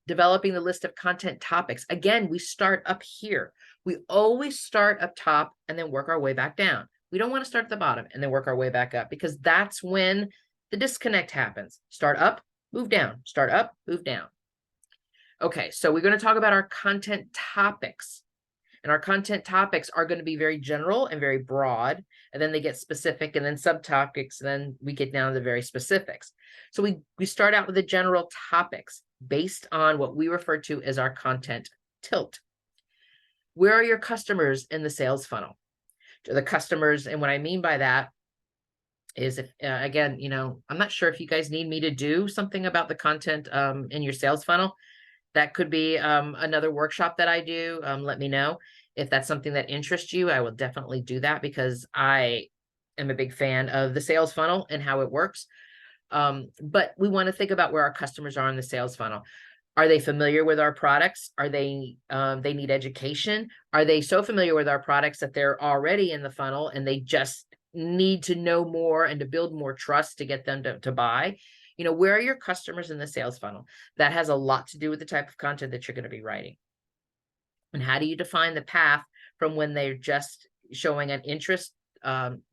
developing the list of content topics. Again, we start up here. We always start up top and then work our way back down. We don't want to start at the bottom and then work our way back up, because that's when the disconnect happens. Start up, move down, start up, move down. Okay, so we're going to talk about our content topics. And our content topics are going to be very general and very broad, and then they get specific, and then subtopics, and then we get down to the very specifics. So we start out with the general topics based on what we refer to as our content tilt. Where are your customers in the sales funnel? The customers, and what I mean by that is, if again, I'm not sure if you guys need me to do something about the content in your sales funnel. That could be another workshop that I do. Let me know if that's something that interests you. I will definitely do that, because I am a big fan of the sales funnel and how it works. But we want to think about where our customers are in the sales funnel. Are they familiar with our products? Are they need education? Are they so familiar with our products that they're already in the funnel and they just need to know more and to build more trust to get them to buy? Where are your customers in the sales funnel? That has a lot to do with the type of content that you're going to be writing. And how do you define the path from when they're just showing an interest,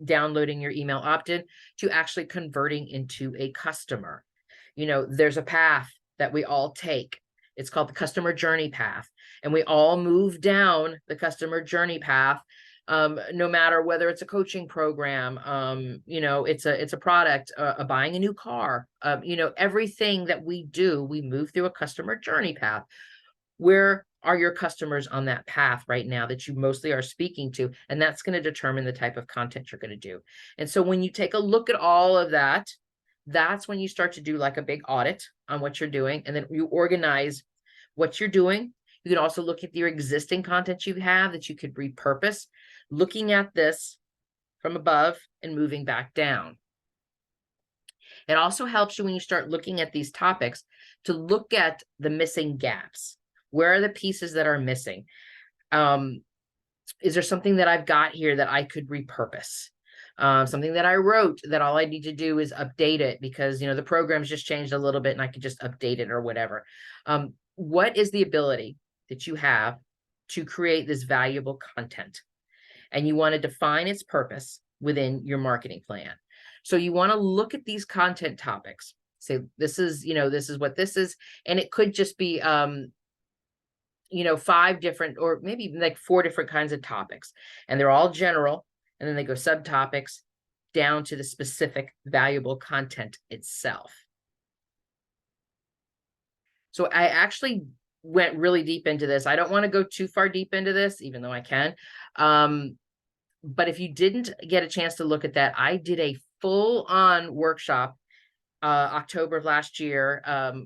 downloading your email opt-in, to actually converting into a customer? There's a path that we all take. It's called the customer journey path. And we all move down the customer journey path, no matter whether it's a coaching program, it's a product, buying a new car, everything that we do, we move through a customer journey path. Where are your customers on that path right now that you mostly are speaking to? And that's going to determine the type of content you're going to do. And so when you take a look at all of that, that's when you start to do like a big audit on what you're doing. And then you organize what you're doing. You can also look at your existing content you have that you could repurpose, looking at this from above and moving back down. It also helps you when you start looking at these topics to look at the missing gaps. Where are the pieces that are missing? Is there something that I've got here that I could repurpose? Something that I wrote that all I need to do is update it because, the program's just changed a little bit and I could just update it or whatever. What is the ability that you have to create this valuable content? And you want to define its purpose within your marketing plan. So you want to look at these content topics, say, this is what this is. And it could just be, 5 different, or maybe even like 4 different kinds of topics. And they're all general. And then they go subtopics down to the specific valuable content itself. So I actually went really deep into this. I don't want to go too far deep into this, even though I can. But if you didn't get a chance to look at that, I did a full-on workshop October of last year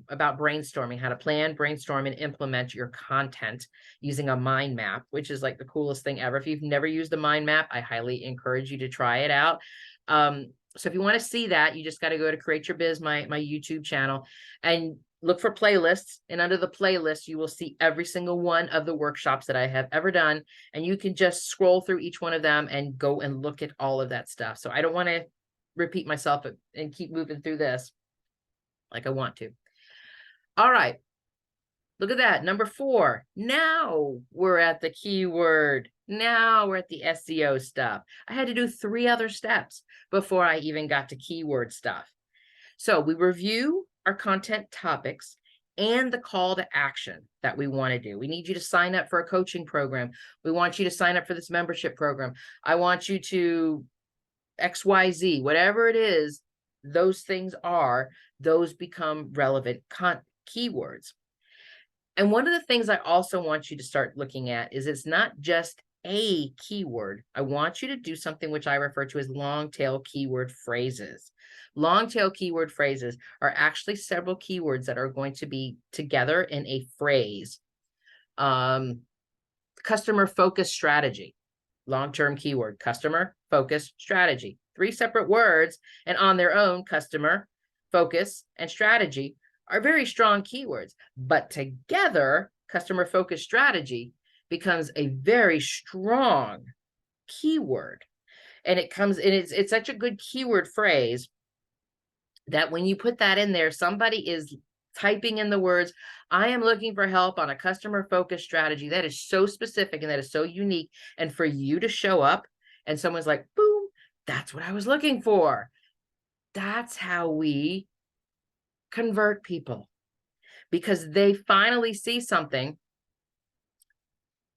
about brainstorming, how to plan, brainstorm, and implement your content using a mind map, which is like the coolest thing ever. If you've never used a mind map, I highly encourage you to try it out. So if you want to see that, you just got to go to Create Your Biz, my YouTube channel, and look for playlists. And under the playlist, you will see every single one of the workshops that I have ever done. And you can just scroll through each one of them and go and look at all of that stuff. So I don't want to repeat myself and keep moving through this like I want to. All right. Look at that. Number 4. Now we're at the keyword. Now we're at the SEO stuff. I had to do 3 other steps before I even got to keyword stuff. So we review our content topics and the call to action that we want to do. We need you to sign up for a coaching program. We want you to sign up for this membership program. I want you to XYZ, whatever it is, those things are, those become relevant keywords. And one of the things I also want you to start looking at is it's not just a keyword. I want you to do something which I refer to as long tail keyword phrases. Long tail keyword phrases are actually several keywords that are going to be together in a phrase. Customer focused strategy, long-term keyword, customer focused strategy, 3 separate words, and on their own, customer focus and strategy are very strong keywords, but together, customer focused strategy becomes a very strong keyword. And it's such a good keyword phrase that when you put that in there, somebody is typing in the words, I am looking for help on a customer focused strategy. That is so specific and that is so unique. And for you to show up and someone's like, boom, that's what I was looking for. That's how we convert people, because they finally see something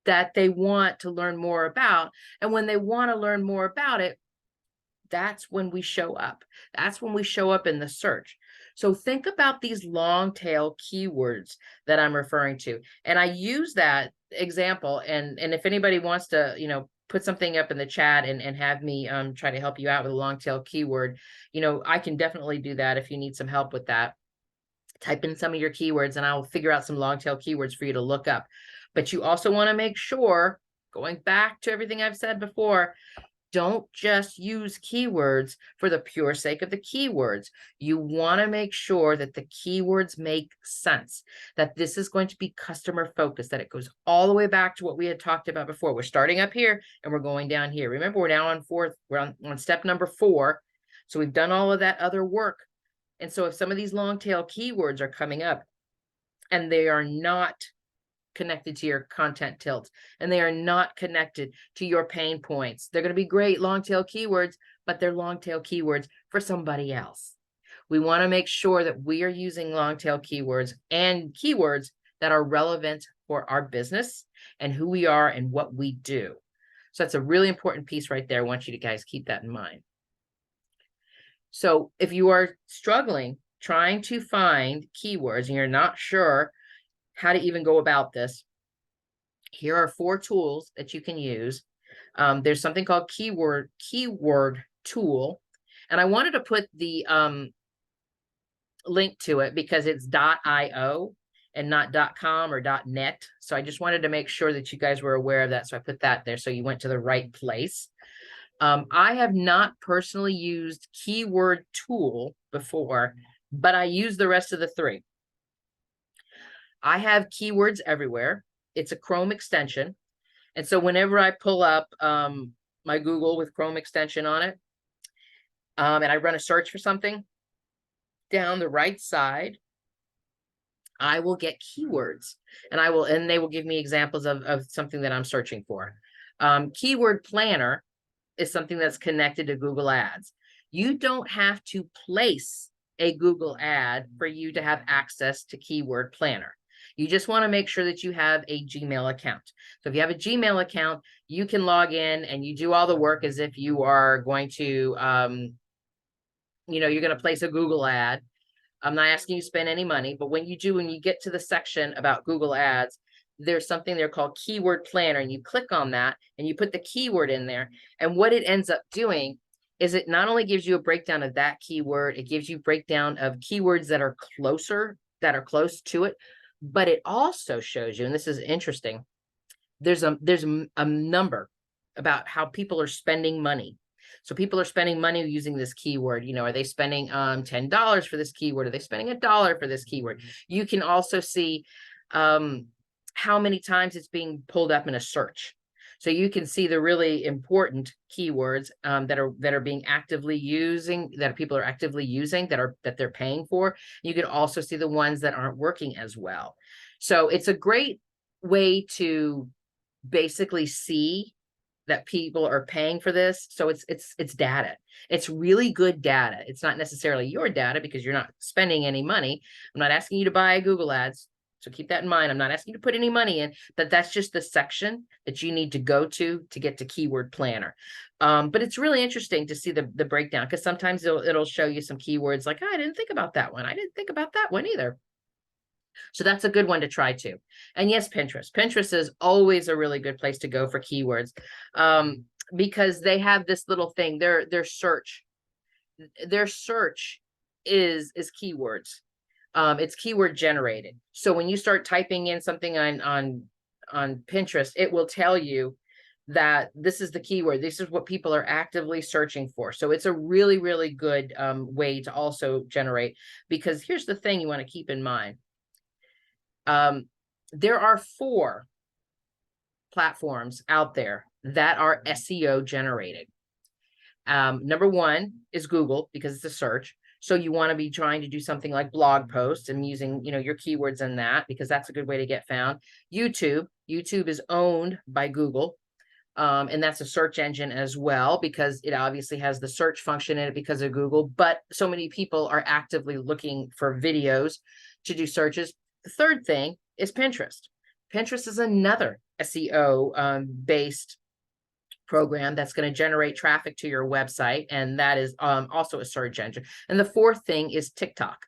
that they want to learn more about. And when they want to learn more about it, that's when we show up. That's when we show up in the search. So think about these long tail keywords that I'm referring to. And I use that example. And if anybody wants to, put something up in the chat and have me try to help you out with a long tail keyword, I can definitely do that if you need some help with that. Type in some of your keywords and I'll figure out some long tail keywords for you to look up. But you also want to make sure, going back to everything I've said before, don't just use keywords for the pure sake of the keywords. You want to make sure that the keywords make sense, that this is going to be customer focused, that it goes all the way back to what we had talked about before. We're starting up here and we're going down here. Remember, we're now we're on step number 4. So we've done all of that other work. And so if some of these long tail keywords are coming up and they are not connected to your content tilt and they are not connected to your pain points, they're going to be great long tail keywords, but they're long tail keywords for somebody else. We want to make sure that we are using long tail keywords and keywords that are relevant for our business and who we are and what we do. So that's a really important piece right there. I want you to guys keep that in mind. So if you are struggling trying to find keywords and you're not sure how to even go about this, here are 4 tools that you can use. There's something called keyword tool. And I wanted to put the link to it because it's .io and not .com or .net. So I just wanted to make sure that you guys were aware of that. So I put that there so you went to the right place. I have not personally used keyword tool before, but I use the rest of the 3. I have keywords everywhere. It's a Chrome extension. And so whenever I pull up my Google with Chrome extension on it, and I run a search for something, down the right side, I will get keywords and they will give me examples of something that I'm searching for. Keyword planner is something that's connected to Google Ads. You don't have to place a Google ad for you to have access to Keyword Planner. You just want to make sure that you have a Gmail account. So if you have a Gmail account, you can log in and you do all the work as if you are going to, you're going to place a Google ad. I'm not asking you to spend any money, but when you do, when you get to the section about Google Ads, there's something there called Keyword Planner, and you click on that and you put the keyword in there. And what it ends up doing is it not only gives you a breakdown of that keyword, it gives you breakdown of keywords that are close to it, but it also shows you, and this is interesting, there's a number about how people are spending money. So people are spending money using this keyword. Are they spending $10 for this keyword? Are they spending $1 for this keyword? You can also see how many times it's being pulled up in a search. So you can see the really important keywords that are being actively using, that people are actively using, that they're paying for. You can also see the ones that aren't working as well. So it's a great way to basically see that people are paying for this. So it's data. It's really good data. It's not necessarily your data because you're not spending any money. I'm not asking you to buy Google ads. So keep that in mind. I'm not asking you to put any money in, but that's just the section that you need to go to get to Keyword Planner. But it's really interesting to see the breakdown, because sometimes it'll show you some keywords like, oh, I didn't think about that one. I didn't think about that one either. So that's a good one to try too. And yes, Pinterest. Pinterest is always a really good place to go for keywords, because they have this little thing. Their search is keywords. It's keyword generated. So when you start typing in something on Pinterest, it will tell you that this is the keyword. This is what people are actively searching for. So it's a really, really good way to also generate, because here's the thing you want to keep in mind. There are 4 platforms out there that are SEO generated. Number 1 is Google, because it's a search. So you want to be trying to do something like blog posts and using, your keywords in that, because that's a good way to get found. YouTube is owned by Google. And that's a search engine as well, because it obviously has the search function in it because of Google, but so many people are actively looking for videos to do searches. The third thing is Pinterest. Pinterest is another SEO based program that's going to generate traffic to your website, and that is also a search engine. And the fourth thing is TikTok.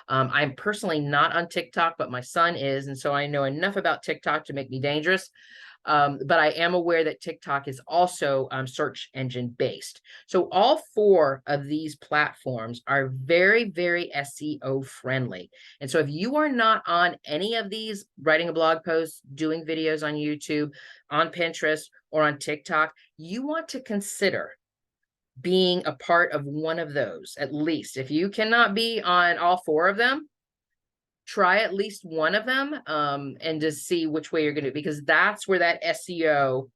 I'm personally not on TikTok, but my son is, and so I know enough about TikTok to make me dangerous. But I am aware that TikTok is also search engine based. So all 4 of these platforms are very, very SEO friendly. And so if you are not on any of these, writing a blog post, doing videos on YouTube, on Pinterest, or on TikTok, you want to consider being a part of one of those, at least. If you cannot be on all 4 of them, try at least one of them, and just see which way you're going to, because that's where that SEO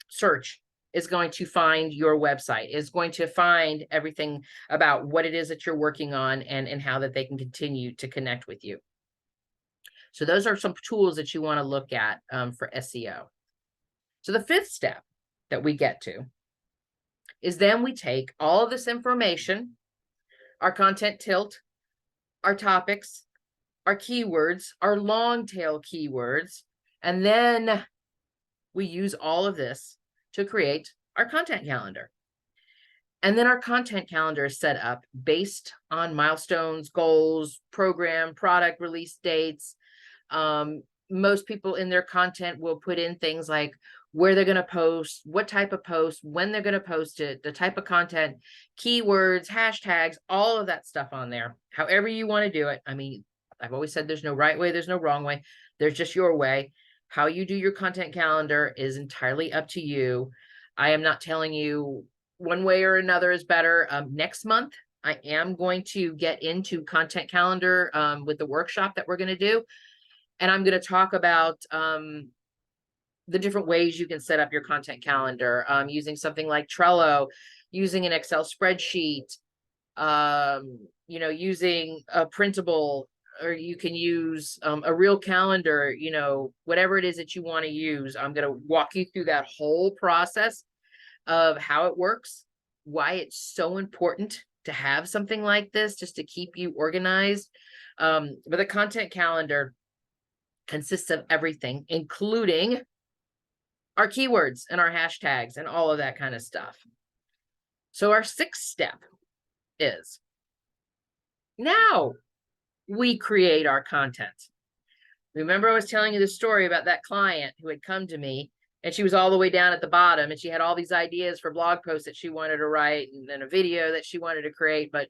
search is going to find your website, is going to find everything about what it is that you're working on, and how that they can continue to connect with you. So those are some tools that you want to look at for SEO. So the 5th step that we get to is then we take all of this information, our content tilt, our topics, our keywords, our long tail keywords, and then we use all of this to create our content calendar. And then our content calendar is set up based on milestones, goals, program, product release dates. Most people in their content will put in things like where they're going to post, what type of post, when they're going to post it, the type of content, keywords, hashtags, all of that stuff on there. However you want to do it. I mean, I've always said there's no right way, there's no wrong way. There's just your way. How you do your content calendar is entirely up to you. I am not telling you one way or another is better. Next month, I am going to get into content calendar with the workshop that we're going to do. And I'm going to talk about the different ways you can set up your content calendar, using something like Trello, using an Excel spreadsheet, using a printable, or you can use a real calendar, whatever it is that you want to use. I'm going to walk you through that whole process of how it works, why it's so important to have something like this just to keep you organized. But the content calendar consists of everything, including our keywords and our hashtags and all of that kind of stuff. So our 6th step is now we create our content. Remember, I was telling you the story about that client who had come to me, and she was all the way down at the bottom, and she had all these ideas for blog posts that she wanted to write and then a video that she wanted to create, but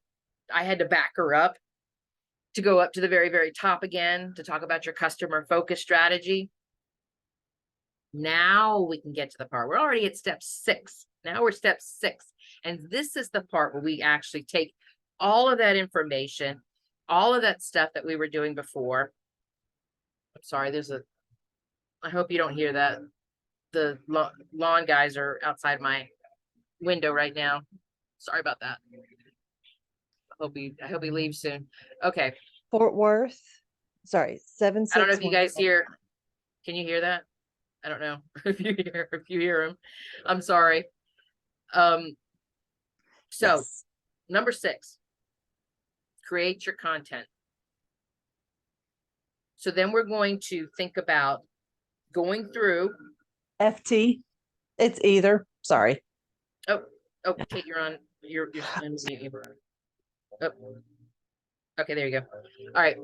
I had to back her up to go up to the very, very top again to talk about your customer-focused strategy. Now we can get to the part. We're already at step 6. Now we're step 6. And this is the part where we actually take all of that information, all of that stuff that we were doing before. I'm sorry, I hope you don't hear that. The lawn guys are outside my window right now. Sorry about that. I hope he leaves soon. Okay. Fort Worth. Sorry, 761. I don't know if you guys hear. Can you hear that? I don't know if you hear him. I'm sorry. So Yes. number 6, create your content. So then we're going to think about going through. FT. It's either. Sorry. Oh, Kate, you're on. You're unmuting. Oh, okay, there you go. All right.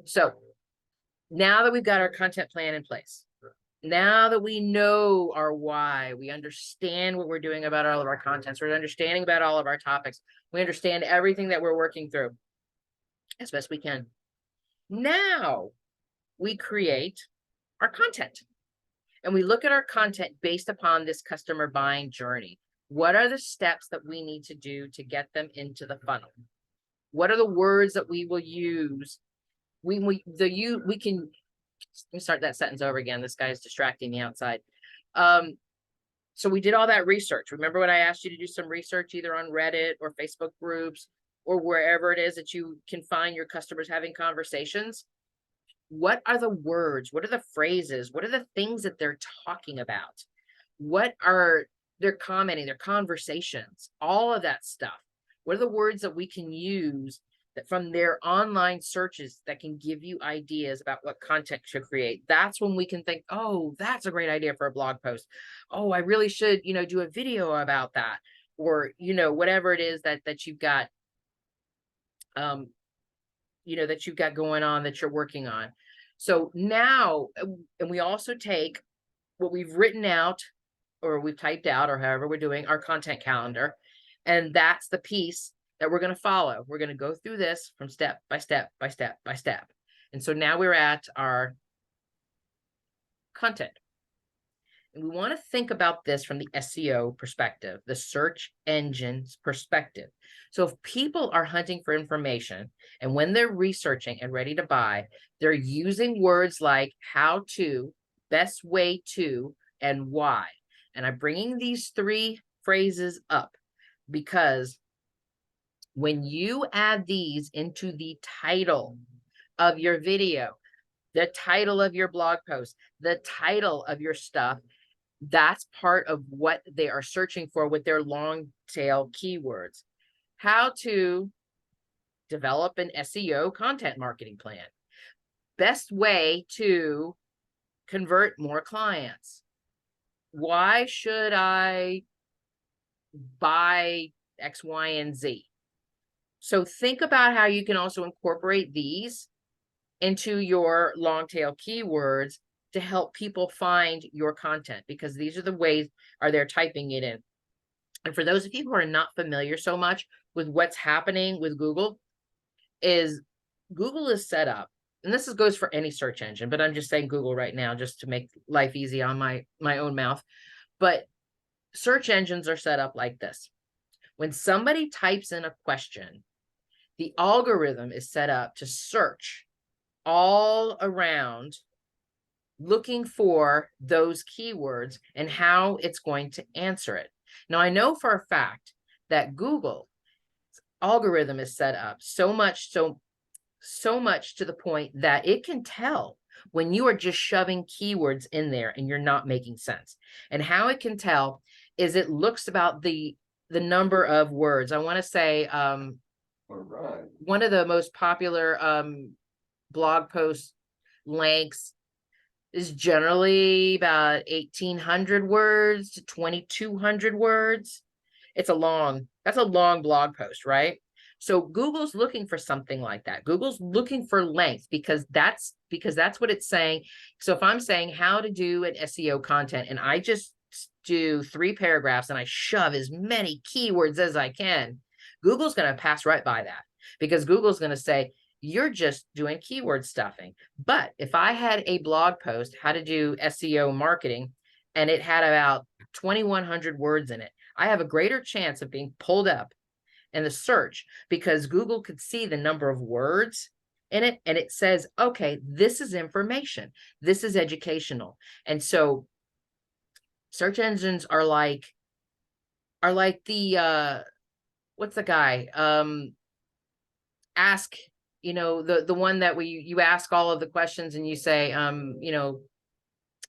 So now that we've got our content plan in place, now that we know our why, we understand what we're doing about all of our contents, we're understanding about all of our topics, we understand everything that we're working through as best we can. Now we create our content and we look at our content based upon this customer buying journey. What are the steps that we need to do to get them into the funnel? What are the words that we will use? We can, let me start that sentence over again. This guy is distracting me outside. So we did all that research. Remember when I asked you to do some research either on Reddit or Facebook groups or wherever it is that you can find your customers having conversations? What are the words? What are the phrases? What are the things that they're talking about? What are their commenting, their conversations, all of that stuff? What are the words that we can use that from their online searches that can give you ideas about what content to create? That's when we can think, oh, that's a great idea for a blog post. Oh, I really should, do a video about that. Or, whatever it is that you've got, that you've got going on that you're working on. So now, and we also take what we've written out or we've typed out or however we're doing our content calendar. And that's the piece that we're going to follow. We're going to go through this from step by step by step by step. And so now we're at our content. And we want to think about this from the SEO perspective, the search engine's perspective. So if people are hunting for information and when they're researching and ready to buy, they're using words like how to, best way to, and why. And I'm bringing these 3 phrases up because when you add these into the title of your video, the title of your blog post, the title of your stuff, that's part of what they are searching for with their long tail keywords. How to develop an SEO content marketing plan. Best way to convert more clients. Why should I buy X, Y, and Z? So think about how you can also incorporate these into your long tail keywords to help people find your content, because these are the ways they're typing it in. And for those of you who are not familiar so much with what's happening with Google, is Google is set up, and this goes for any search engine, but I'm just saying Google right now just to make life easy on my own mouth. But search engines are set up like this. When somebody types in a question, the algorithm is set up to search all around looking for those keywords and how it's going to answer it. Now, I know for a fact that Google's algorithm is set up so much to the point that it can tell when you are just shoving keywords in there and you're not making sense. And how it can tell is it looks about the number of words. I want to say one of the most popular blog post lengths is generally about 1,800 words to 2,200 words. That's a long blog post, right? So Google's looking for something like that. Google's looking for length because that's what it's saying. So if I'm saying how to do an SEO content and I just do 3 paragraphs and I shove as many keywords as I can, Google's going to pass right by that because Google's going to say, you're just doing keyword stuffing. But if I had a blog post, how to do SEO marketing, and it had about 2,100 words in it, I have a greater chance of being pulled up in the search because Google could see the number of words in it. And it says, okay, this is information. This is educational. And so search engines are like the, what's the guy? Ask, the one that you ask all of the questions and you say,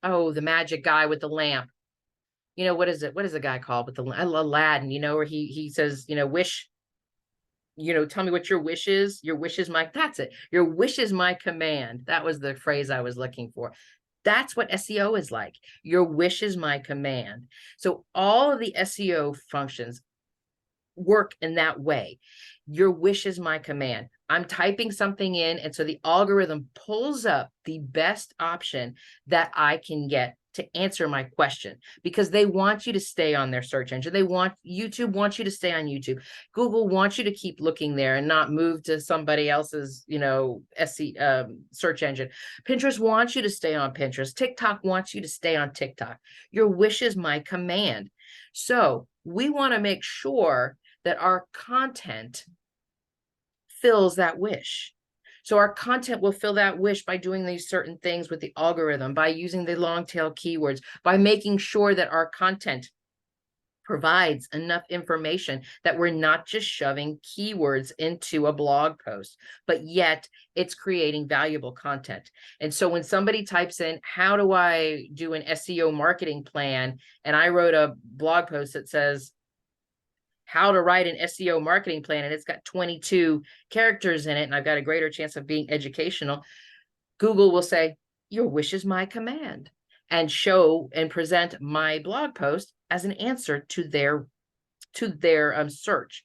oh, the magic guy with the lamp. You know, what is it? What is the guy called with the Aladdin, you know, where he says, you know, wish, you know, tell me what your wish is. Your wish is my, that's it. Your wish is my command. That was the phrase I was looking for. That's what SEO is like. Your wish is my command. So all of the SEO functions work in that way. Your wish is my command. I'm typing something in, and so the algorithm pulls up the best option that I can get to answer my question, because they want you to stay on their search engine. They want, YouTube wants you to stay on YouTube. Google wants you to keep looking there and not move to somebody else's, you know, search engine. Pinterest wants you to stay on Pinterest. TikTok wants you to stay on TikTok. Your wish is my command. So we want to make sure that our content fills that wish. So our content will fill that wish by doing these certain things with the algorithm, by using the long tail keywords, by making sure that our content provides enough information that we're not just shoving keywords into a blog post, but yet it's creating valuable content. And so when somebody types in, how do I do an SEO marketing plan? And I wrote a blog post that says, how to write an SEO marketing plan, and it's got 22 characters in it, and I've got a greater chance of being educational, Google will say, your wish is my command, and show and present my blog post as an answer to their search.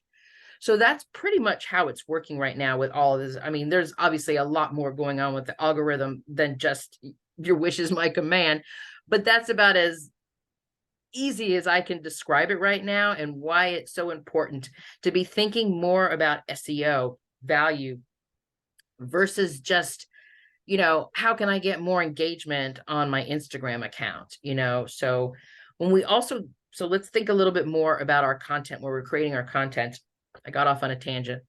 So that's pretty much how it's working right now with all of this. I mean, there's obviously a lot more going on with the algorithm than just your wish is my command, but that's about as easy as I can describe it right now, and why it's so important to be thinking more about SEO value versus just, you know, how can I get more engagement on my Instagram account, you know? So when we also, so let's think a little bit more about our content where we're creating our content. I got off on a tangent.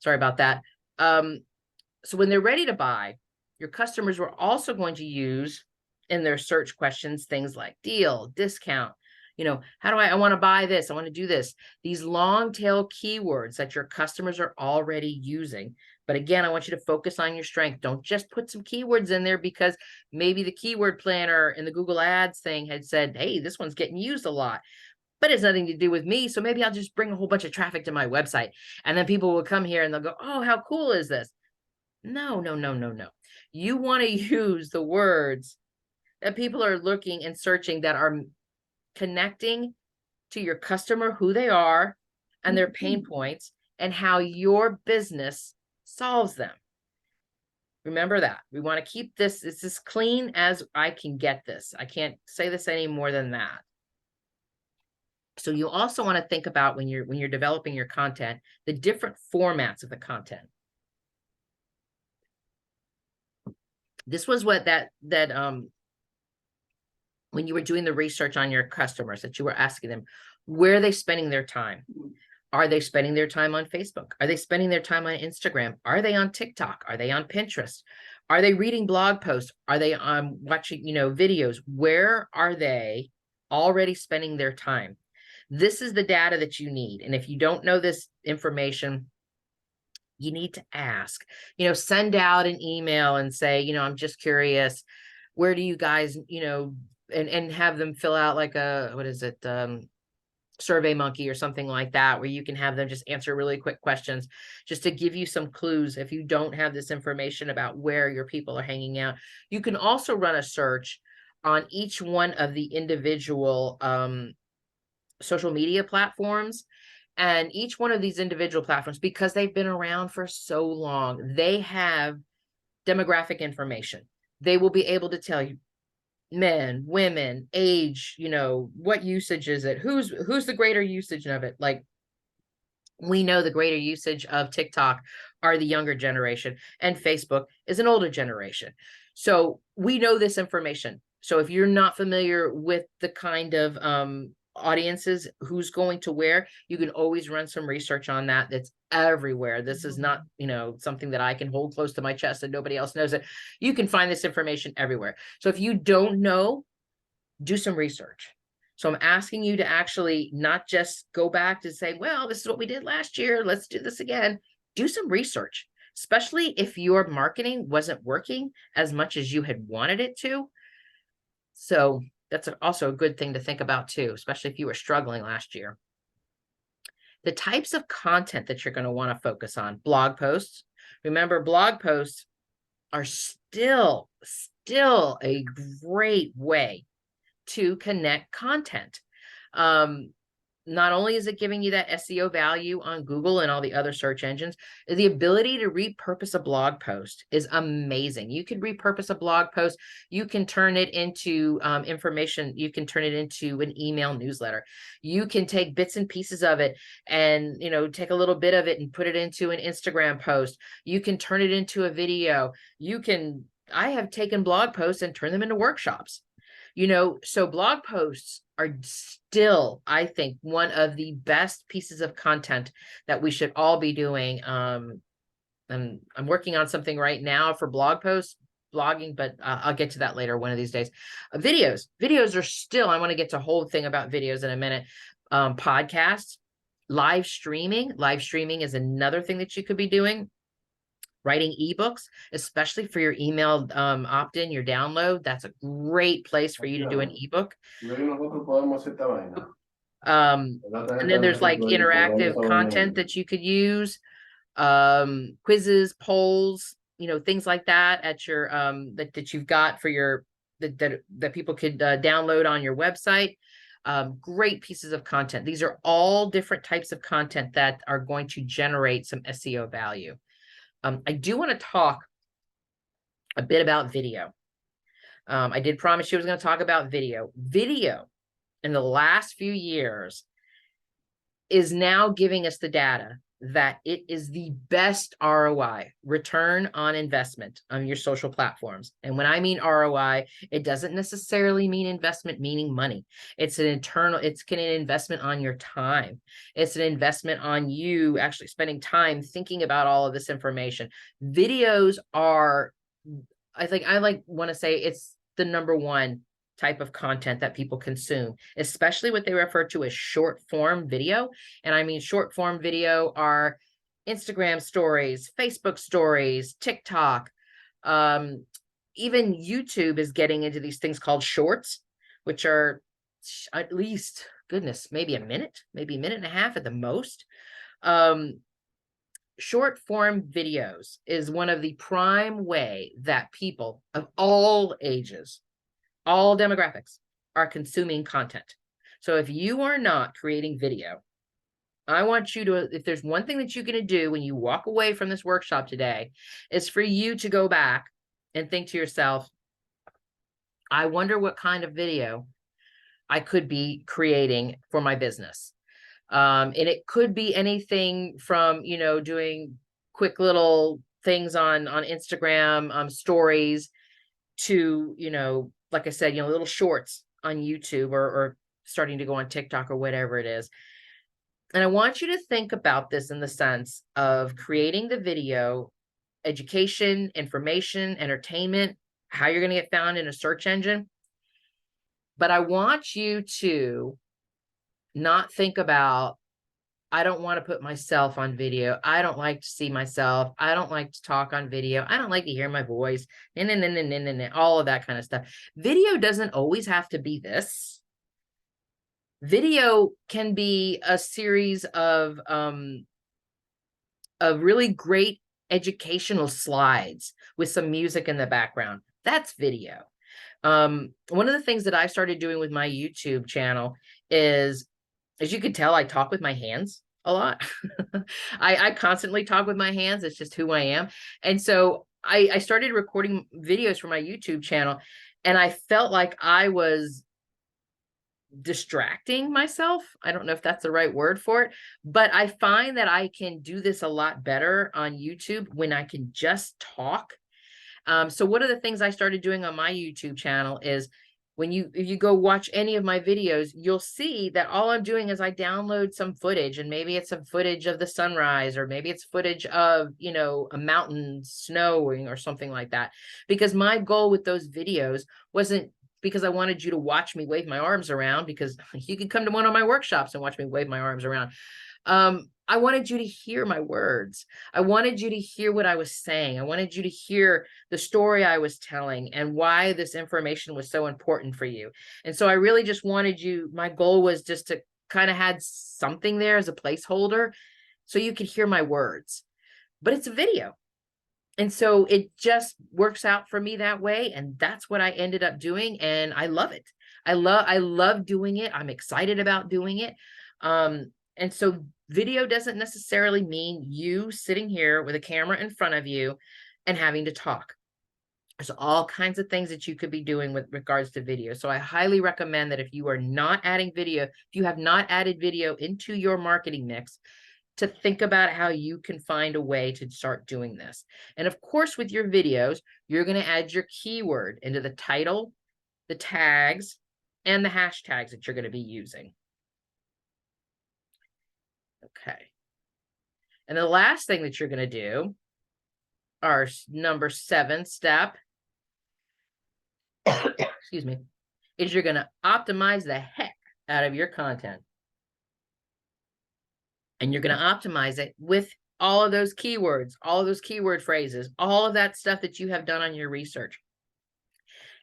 Sorry about that. So when they're ready to buy, your customers were also going to use in their search questions things like deal, discount, you know, how do I want to buy this, I want to do this, these long tail keywords that your customers are already using. But again, I want you to focus on your strength. Don't just put some keywords in there because maybe the keyword planner in the Google Ads thing had said, hey, this one's getting used a lot, but it's nothing to do with me. So maybe I'll just bring a whole bunch of traffic to my website, and then people will come here and they'll go, oh, how cool is this? No, no, no, no, no. You want to use the words that people are looking and searching that are connecting to your customer, who they are and their pain points, and how your business solves them. Remember that. We want to keep this, it's as clean as I can get this. I can't say this any more than that. So you also want to think about when you're developing your content, the different formats of the content. This was what when you were doing the research on your customers, that you were asking them, where are they spending their time? Are they spending their time on Facebook? Are they spending their time on Instagram? Are they on TikTok? Are they on Pinterest? Are they reading blog posts? Are they watching, you know, videos? Where are they already spending their time? This is the data that you need. And if you don't know this information, you need to ask, you know, send out an email and say, you know, I'm just curious, where do you guys, you know, and have them fill out like a, what is it? Survey Monkey or something like that, where you can have them just answer really quick questions, just to give you some clues. If you don't have this information about where your people are hanging out, you can also run a search on each one of the individual social media platforms. And each one of these individual platforms, because they've been around for so long, they have demographic information. They will be able to tell you men, women, age, you know, what usage is it? Who's the greater usage of it? Like, we know the greater usage of TikTok are the younger generation, and Facebook is an older generation. So we know this information. So if you're not familiar with the kind of audiences, who's going to where, you can always run some research on that. That's everywhere. This is not, you know, something that I can hold close to my chest and nobody else knows it. You can find this information everywhere. So if you don't know, do some research. So I'm asking you to actually not just go back to say, well, this is what we did last year, let's do this again. Do some research, especially if your marketing wasn't working as much as you had wanted it to. So that's also a good thing to think about too, especially if you were struggling last year. The types of content that you're going to want to focus on: blog posts. Remember, blog posts are still a great way to connect content. Not only is it giving you that SEO value on Google and all the other search engines, the ability to repurpose a blog post is amazing. You can repurpose a blog post. You can turn it into information. You can turn it into an email newsletter. You can take bits and pieces of it and, take a little bit of it and put it into an Instagram post. You can turn it into a video. I have taken blog posts and turned them into workshops. So blog posts are still, I think, one of the best pieces of content that we should all be doing. And I'm working on something right now for blog posts, blogging, but I'll get to that later one of these days. Videos are still, I want to get to a whole thing about videos in a minute. Podcasts, live streaming is another thing that you could be doing. Writing ebooks, especially for your email opt-in, your download. That's a great place for you to do an ebook. And then there's like interactive content that you could use, quizzes, polls, things like that at your that you've got for your that people could download on your website. Great pieces of content. These are all different types of content that are going to generate some SEO value. I do want to talk a bit about video. I did promise you I was going to talk about video. Video in the last few years is now giving us the data that it is the best ROI, return on investment, on your social platforms. And when I mean ROI, it doesn't necessarily mean investment, meaning money. It's an investment on your time. It's an investment on you actually spending time thinking about all of this information. Videos are, I want to say it's the number one type of content that people consume, especially what they refer to as short form video. And I mean, short form video are Instagram stories, Facebook stories, TikTok. Even YouTube is getting into these things called shorts, which are at least, goodness, maybe a minute and a half at the most. Short form videos is one of the prime way that people of all ages, all demographics, are consuming content. So if you are not creating video, I want you to, if there's one thing that you're going to do when you walk away from this workshop today, is for you to go back and think to yourself, I wonder what kind of video I could be creating for my business. And it could be anything from, doing quick little things on Instagram, stories, to, like I said, little shorts on YouTube or starting to go on TikTok or whatever it is. And I want you to think about this in the sense of creating the video, education, information, entertainment, how you're going to get found in a search engine. But I want you to not think about, I don't want to put myself on video. I don't like to see myself. I don't like to talk on video. I don't like to hear my voice. All of that kind of stuff. Video doesn't always have to be this. Video can be a series of really great educational slides with some music in the background. That's video. One of the things that I started doing with my YouTube channel is, as you can tell, I talk with my hands a lot. I constantly talk with my hands. It's just who I am. And so I started recording videos for my YouTube channel, and I felt like I was distracting myself. I don't know if that's the right word for it, but I find that I can do this a lot better on YouTube when I can just talk. So one of the things I started doing on my YouTube channel is, if you go watch any of my videos, you'll see that all I'm doing is I download some footage, and maybe it's some footage of the sunrise, or maybe it's footage of, a mountain snowing or something like that. Because my goal with those videos wasn't because I wanted you to watch me wave my arms around, because you could come to one of my workshops and watch me wave my arms around. I wanted you to hear my words. I wanted you to hear what I was saying. I wanted you to hear the story I was telling and why this information was so important for you. And so I really just wanted you, my goal was just to kind of had something there as a placeholder so you could hear my words. But it's a video. And so it just works out for me that way. And that's what I ended up doing. And I love it. I love doing it. I'm excited about doing it. And so video doesn't necessarily mean you sitting here with a camera in front of you and having to talk. There's all kinds of things that you could be doing with regards to video. So I highly recommend that if you are not adding video, if you have not added video into your marketing mix, to think about how you can find a way to start doing this. And of course, with your videos, you're going to add your keyword into the title, the tags, and the hashtags that you're going to be using. Okay. And the last thing that you're going to do, our number 7 step, excuse me, is you're going to optimize the heck out of your content. And you're going to optimize it with all of those keywords, all of those keyword phrases, all of that stuff that you have done on your research.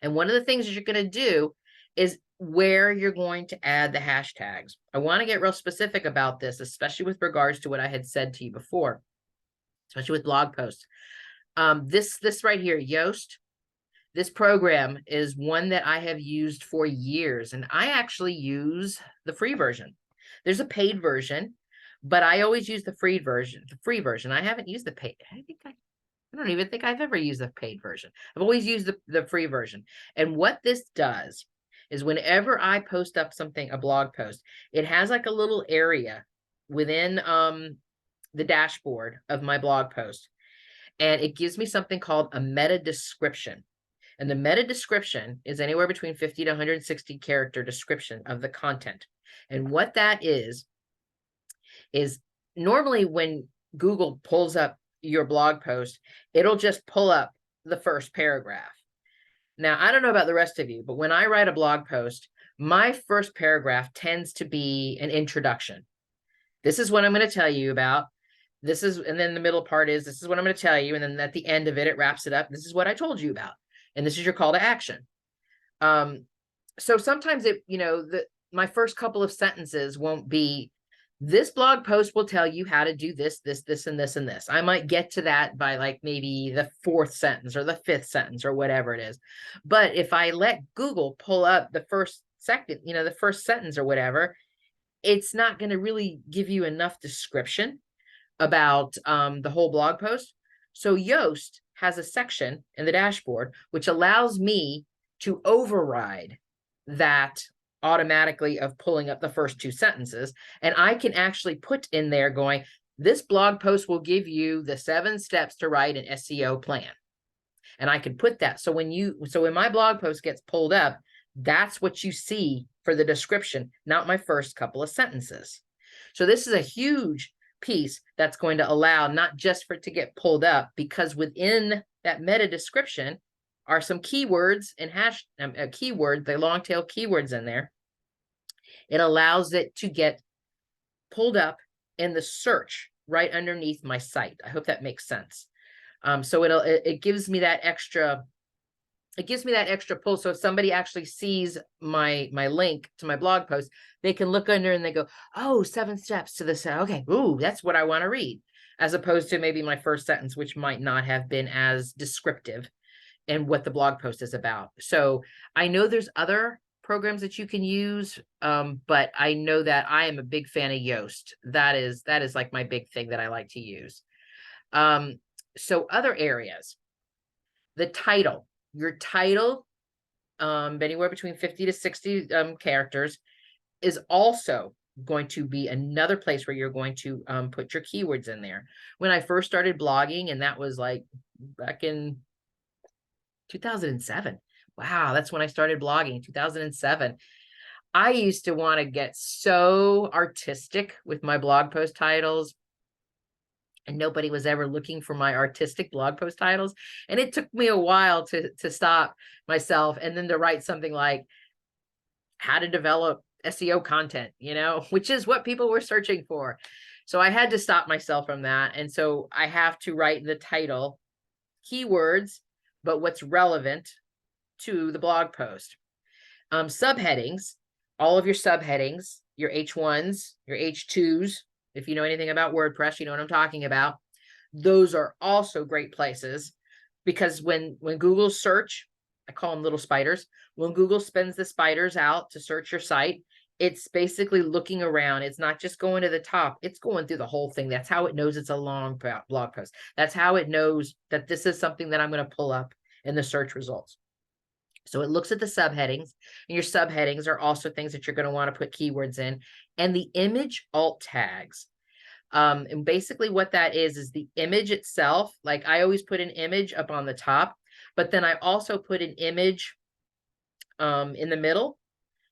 And one of the things that you're going to do is where you're going to add the hashtags. I want to get real specific about this, especially with regards to what I had said to you before, especially with blog posts. This right here, Yoast, this program is one that I have used for years, and I actually use the free version. There's a paid version, but I always use the free version. I haven't used the paid. I don't even think I've ever used the paid version. I've always used the free version. And what this does is whenever I post up something, a blog post, it has like a little area within the dashboard of my blog post. And it gives me something called a meta description. And the meta description is anywhere between 50 to 160 character description of the content. And what that is normally when Google pulls up your blog post, it'll just pull up the first paragraph. Now, I don't know about the rest of you, but when I write a blog post, my first paragraph tends to be an introduction. This is what I'm going to tell you about. And then the middle part is, this is what I'm going to tell you. And then at the end of it, it wraps it up. This is what I told you about. And this is your call to action. So sometimes my first couple of sentences won't be, this blog post will tell you how to do this, this, this, and this, and this. I might get to that by like maybe the 4th sentence or the 5th sentence or whatever it is. But if I let Google pull up the first sentence or whatever, it's not going to really give you enough description about the whole blog post. So Yoast has a section in the dashboard which allows me to override that automatically of pulling up the first 2 sentences. And I can actually put in there going, this blog post will give you the 7 steps to write an SEO plan. And I can put that. So when my blog post gets pulled up, that's what you see for the description, not my first couple of sentences. So this is a huge piece that's going to allow not just for it to get pulled up, because within that meta description are some keywords and the long tail keywords in there. It allows it to get pulled up in the search right underneath my site. I hope that makes sense. So it gives me that extra pull. So if somebody actually sees my link to my blog post, they can look under and they go, oh, 7 steps to this. Okay. Ooh, that's what I want to read. As opposed to maybe my first sentence, which might not have been as descriptive in what the blog post is about. So I know there's other programs that you can use, but I know that I am a big fan of Yoast. That is like my big thing that I like to use. So other areas, the title, your title, anywhere between 50 to 60 characters, is also going to be another place where you're going to put your keywords in there. When I first started blogging, and that was like back in 2007. Wow, that's when I started blogging, 2007. I used to want to get so artistic with my blog post titles, and nobody was ever looking for my artistic blog post titles. And it took me a while to stop myself and then to write something like how to develop SEO content, which is what people were searching for. So I had to stop myself from that. And so I have to write the title keywords, but what's relevant to the blog post. Subheadings, all of your subheadings, your H1s, your H2s, if you know anything about WordPress, you know what I'm talking about. Those are also great places because when Google search, I call them little spiders. When Google spins the spiders out to search your site, it's basically looking around. It's not just going to the top. It's going through the whole thing. That's how it knows it's a long blog post. That's how it knows that this is something that I'm going to pull up in the search results. So it looks at the subheadings, and your subheadings are also things that you're going to want to put keywords in, and the image alt tags. And basically what that is the image itself. Like I always put an image up on the top, but then I also put an image in the middle,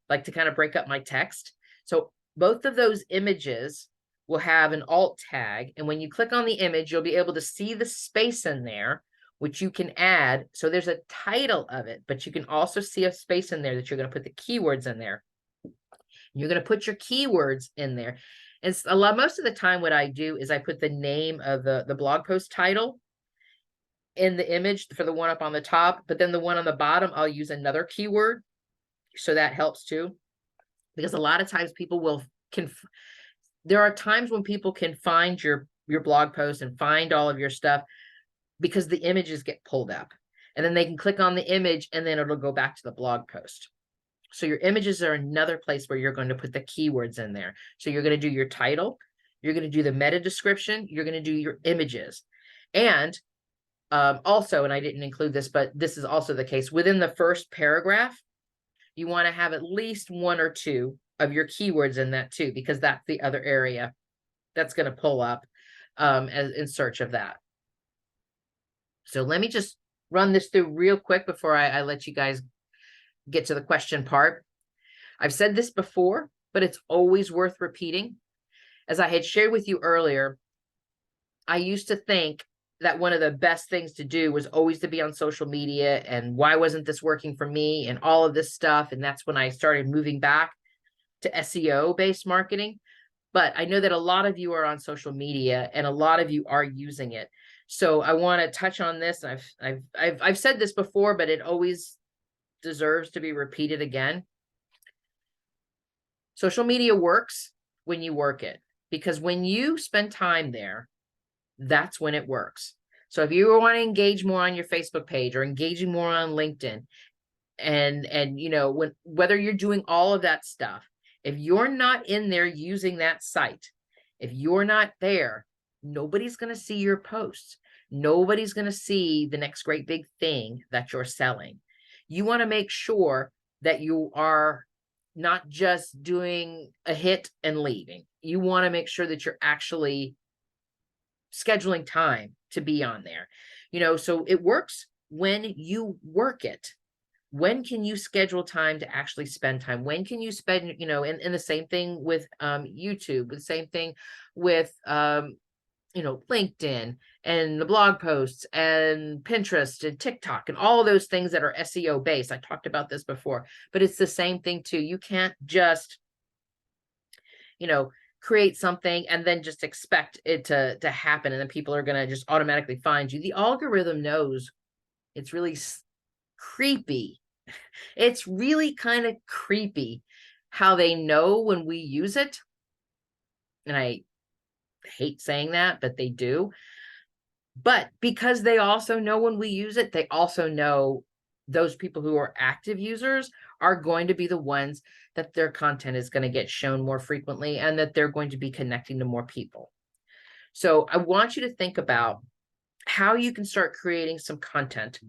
like to kind of break up my text. So both of those images will have an alt tag. And when you click on the image, you'll be able to see the space in there, which you can add. So there's a title of it, but you can also see a space in there that you're going to put the keywords in there. You're going to put your keywords in there. And most of the time what I do is I put the name of the blog post title in the image for the one up on the top, but then the one on the bottom, I'll use another keyword. So that helps too, because a lot of times people there are times when people can find your blog post and find all of your stuff because the images get pulled up, and then they can click on the image and then it'll go back to the blog post. So your images are another place where you're going to put the keywords in there. So you're going to do your title, you're going to do the meta description, you're going to do your images. And also, and I didn't include this, but this is also the case, within the first paragraph, you want to have at least one or two of your keywords in that too, because that's the other area that's going to pull up in search of that. So let me just run this through real quick before I let you guys get to the question part. I've said this before, but it's always worth repeating. As I had shared with you earlier, I used to think that one of the best things to do was always to be on social media, and why wasn't this working for me and all of this stuff. And that's when I started moving back to SEO based marketing. But I know that a lot of you are on social media and a lot of you are using it. So I want to touch on this. I've said this before, but it always deserves to be repeated again. Social media works when you work it, because when you spend time there, that's when it works. So if you want to engage more on your Facebook page or engaging more on LinkedIn, and whether you're doing all of that stuff, if you're not in there using that site, if you're not there, nobody's going to see your posts. Nobody's going to see the next great big thing that you're selling. You want to make sure that you are not just doing a hit and leaving. You want to make sure that you're actually scheduling time to be on there. So it works when you work it. When can you schedule time to actually spend time? When can you spend, and the same thing with YouTube, the same thing with LinkedIn and the blog posts and Pinterest and TikTok and all of those things that are SEO based. I talked about this before, but it's the same thing too. You can't just, create something and then just expect it to happen, and then people are going to just automatically find you. The algorithm knows. It's really creepy. It's really kind of creepy how they know when we use it. And I hate saying that, but they do. But because they also know when we use it, they also know those people who are active users are going to be the ones that their content is going to get shown more frequently, and that they're going to be connecting to more people. So I want you to think about how you can start creating some content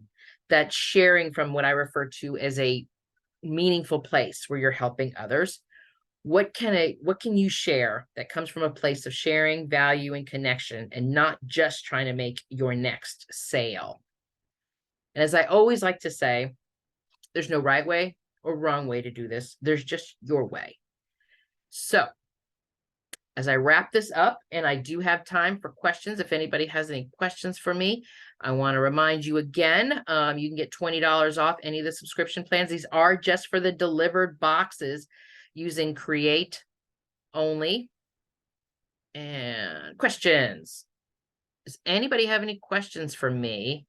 that's sharing from what I refer to as a meaningful place where you're helping others. What can you share that comes from a place of sharing, value, and connection, and not just trying to make your next sale? And as I always like to say, there's no right way or wrong way to do this. There's just your way. So as I wrap this up, and I do have time for questions, if anybody has any questions for me, I want to remind you again, you can get $20 off any of the subscription plans. These are just for the delivered boxes. using create only. And questions. Does anybody have any questions for me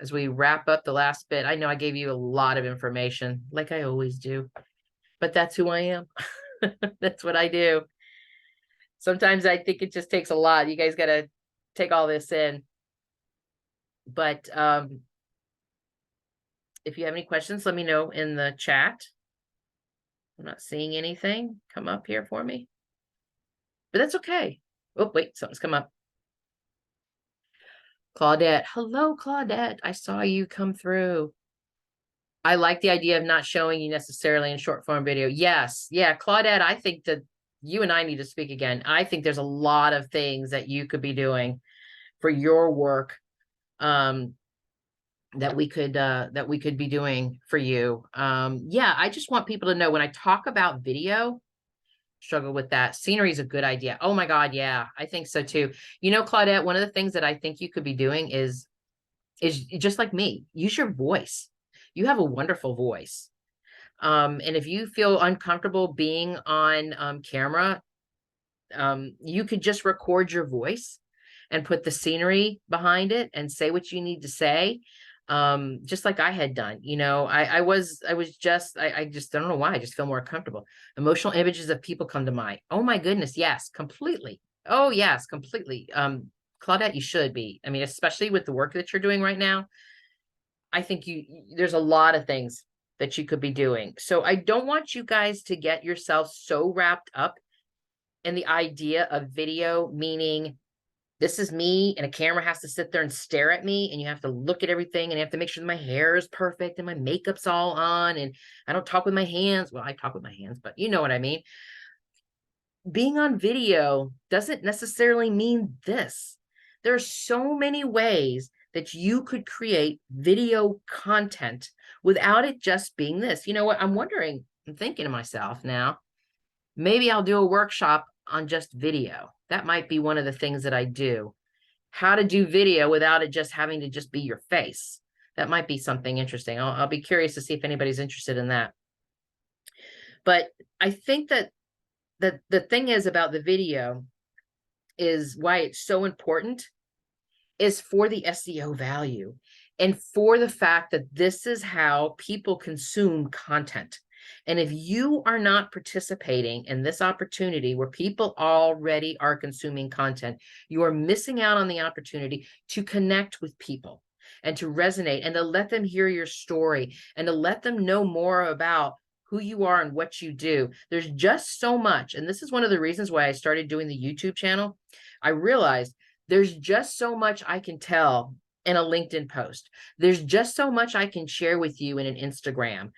as we wrap up the last bit? I know I gave you a lot of information, like I always do, but that's who I am. That's what I do. Sometimes I think it just takes a lot. You guys got to take all this in. But if you have any questions, let me know in the chat. I'm not seeing anything come up here for me, but that's okay. Oh, wait, something's come up. Claudette. Hello, Claudette. I saw you come through. I like the idea of not showing you necessarily in short form video. Yes. Yeah. Claudette, I think that you and I need to speak again. I think there's a lot of things that you could be doing for your work that we could be doing for you. Yeah, I just want people to know when I talk about video, struggle with that. Scenery is a good idea. Oh my God. Yeah, I think so too. You know, Claudette, one of the things that I think you could be doing is just like me, use your voice. You have a wonderful voice. And if you feel uncomfortable being on camera, you could just record your voice and put the scenery behind it and say what you need to say. Just like I had done, you know, I just don't know why. I just feel more comfortable. Emotional images of people come to mind. Oh my goodness. Yes, completely. Oh yes, completely. Claudette, you should be. I mean, especially with the work that you're doing right now, I think there's a lot of things that you could be doing. So I don't want you guys to get yourself so wrapped up in the idea of video, meaning this is me and a camera has to sit there and stare at me and you have to look at everything and you have to make sure that my hair is perfect and my makeup's all on and I don't talk with my hands. Well, I talk with my hands, but you know what I mean? Being on video doesn't necessarily mean this. There are so many ways that you could create video content without it just being this. You know what? I'm thinking to myself now, maybe I'll do a workshop on just video. That might be one of the things that I do. How to do video without it just having to just be your face. That might be something interesting. I'll be curious to see if anybody's interested in that. But I think that the thing is about the video is why it's so important is for the SEO value and for the fact that this is how people consume content. And if you are not participating in this opportunity where people already are consuming content, you are missing out on the opportunity to connect with people and to resonate and to let them hear your story and to let them know more about who you are and what you do. There's just so much. And this is one of the reasons why I started doing the YouTube channel. I realized there's just so much I can tell in a LinkedIn post. There's just so much I can share with you in an Instagram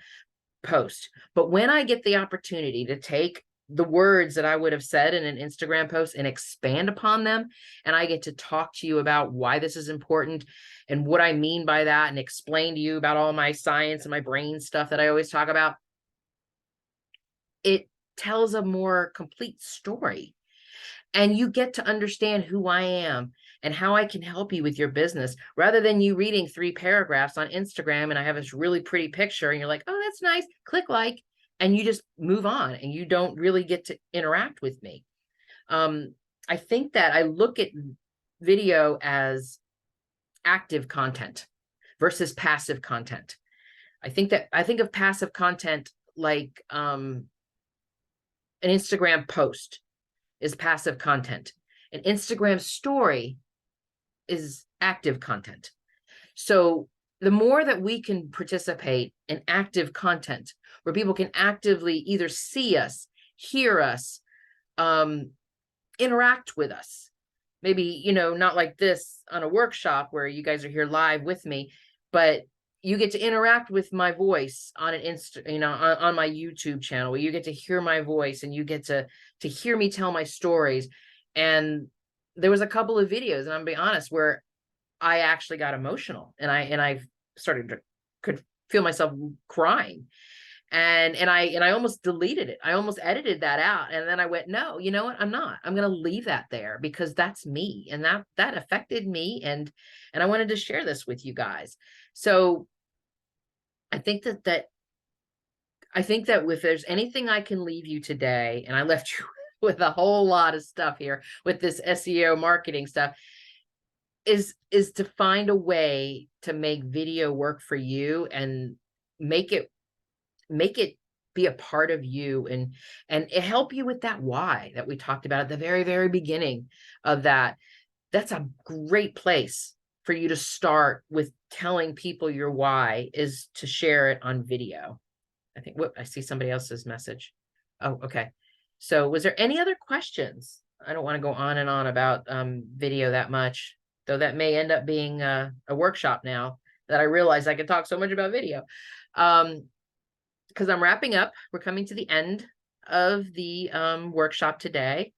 post. But when I get the opportunity to take the words that I would have said in an Instagram post and expand upon them, and I get to talk to you about why this is important and what I mean by that and explain to you about all my science and my brain stuff that I always talk about, it tells a more complete story. And you get to understand who I am and how I can help you with your business rather than you reading 3 paragraphs on Instagram and I have this really pretty picture and you're like, oh, that's nice. Click like, and you just move on and you don't really get to interact with me. I think that I look at video as active content versus passive content. I think of passive content like an Instagram post is passive content. An Instagram story is active content. So the more that we can participate in active content where people can actively either see us, hear us, interact with us, maybe, you know, not like this on a workshop where you guys are here live with me, but you get to interact with my voice on an on my YouTube channel where you get to hear my voice and you get to hear me tell my stories. And there was a couple of videos, and I'm being honest, where I actually got emotional and I started to could feel myself crying. And I almost deleted it. I almost edited that out. And then I went, no, you know what? I'm going to leave that there because that's me. And that affected me. And I wanted to share this with you guys. So I think that I think that if there's anything I can leave you today, and I left you with a whole lot of stuff here with this SEO marketing stuff, is to find a way to make video work for you and make it be a part of you, and it help you with that why that we talked about at the very, very beginning of that. That's a great place for you to start with. Telling people your why is to share it on video. I think, whoop, I see somebody else's message. Oh, okay. So was there any other questions? I don't want to go on and on about video that much, though that may end up being a workshop now that I realize I can talk so much about video. Because I'm wrapping up. We're coming to the end of the workshop today.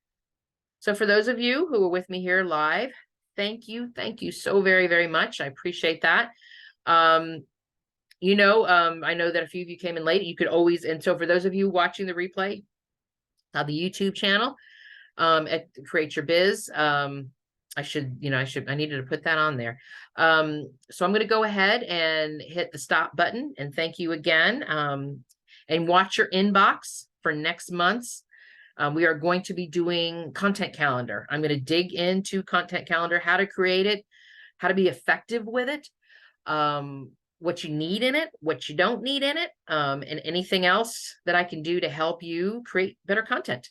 So for those of you who are with me here live, thank you. Thank you so very, very much. I appreciate that. I know that a few of you came in late. You could always, and so for those of you watching the replay, the YouTube channel, at Create Your Biz, I needed to put that on there. So I'm going to go ahead and hit the stop button and thank you again. And watch your inbox for next month's. We are going to be doing content calendar. I'm going to dig into content calendar, how to create it, how to be effective with it, what you need in it, what you don't need in it, and anything else that I can do to help you create better content.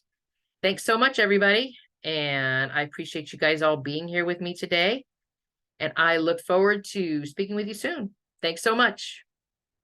Thanks so much, everybody. And I appreciate you guys all being here with me today. And I look forward to speaking with you soon. Thanks so much.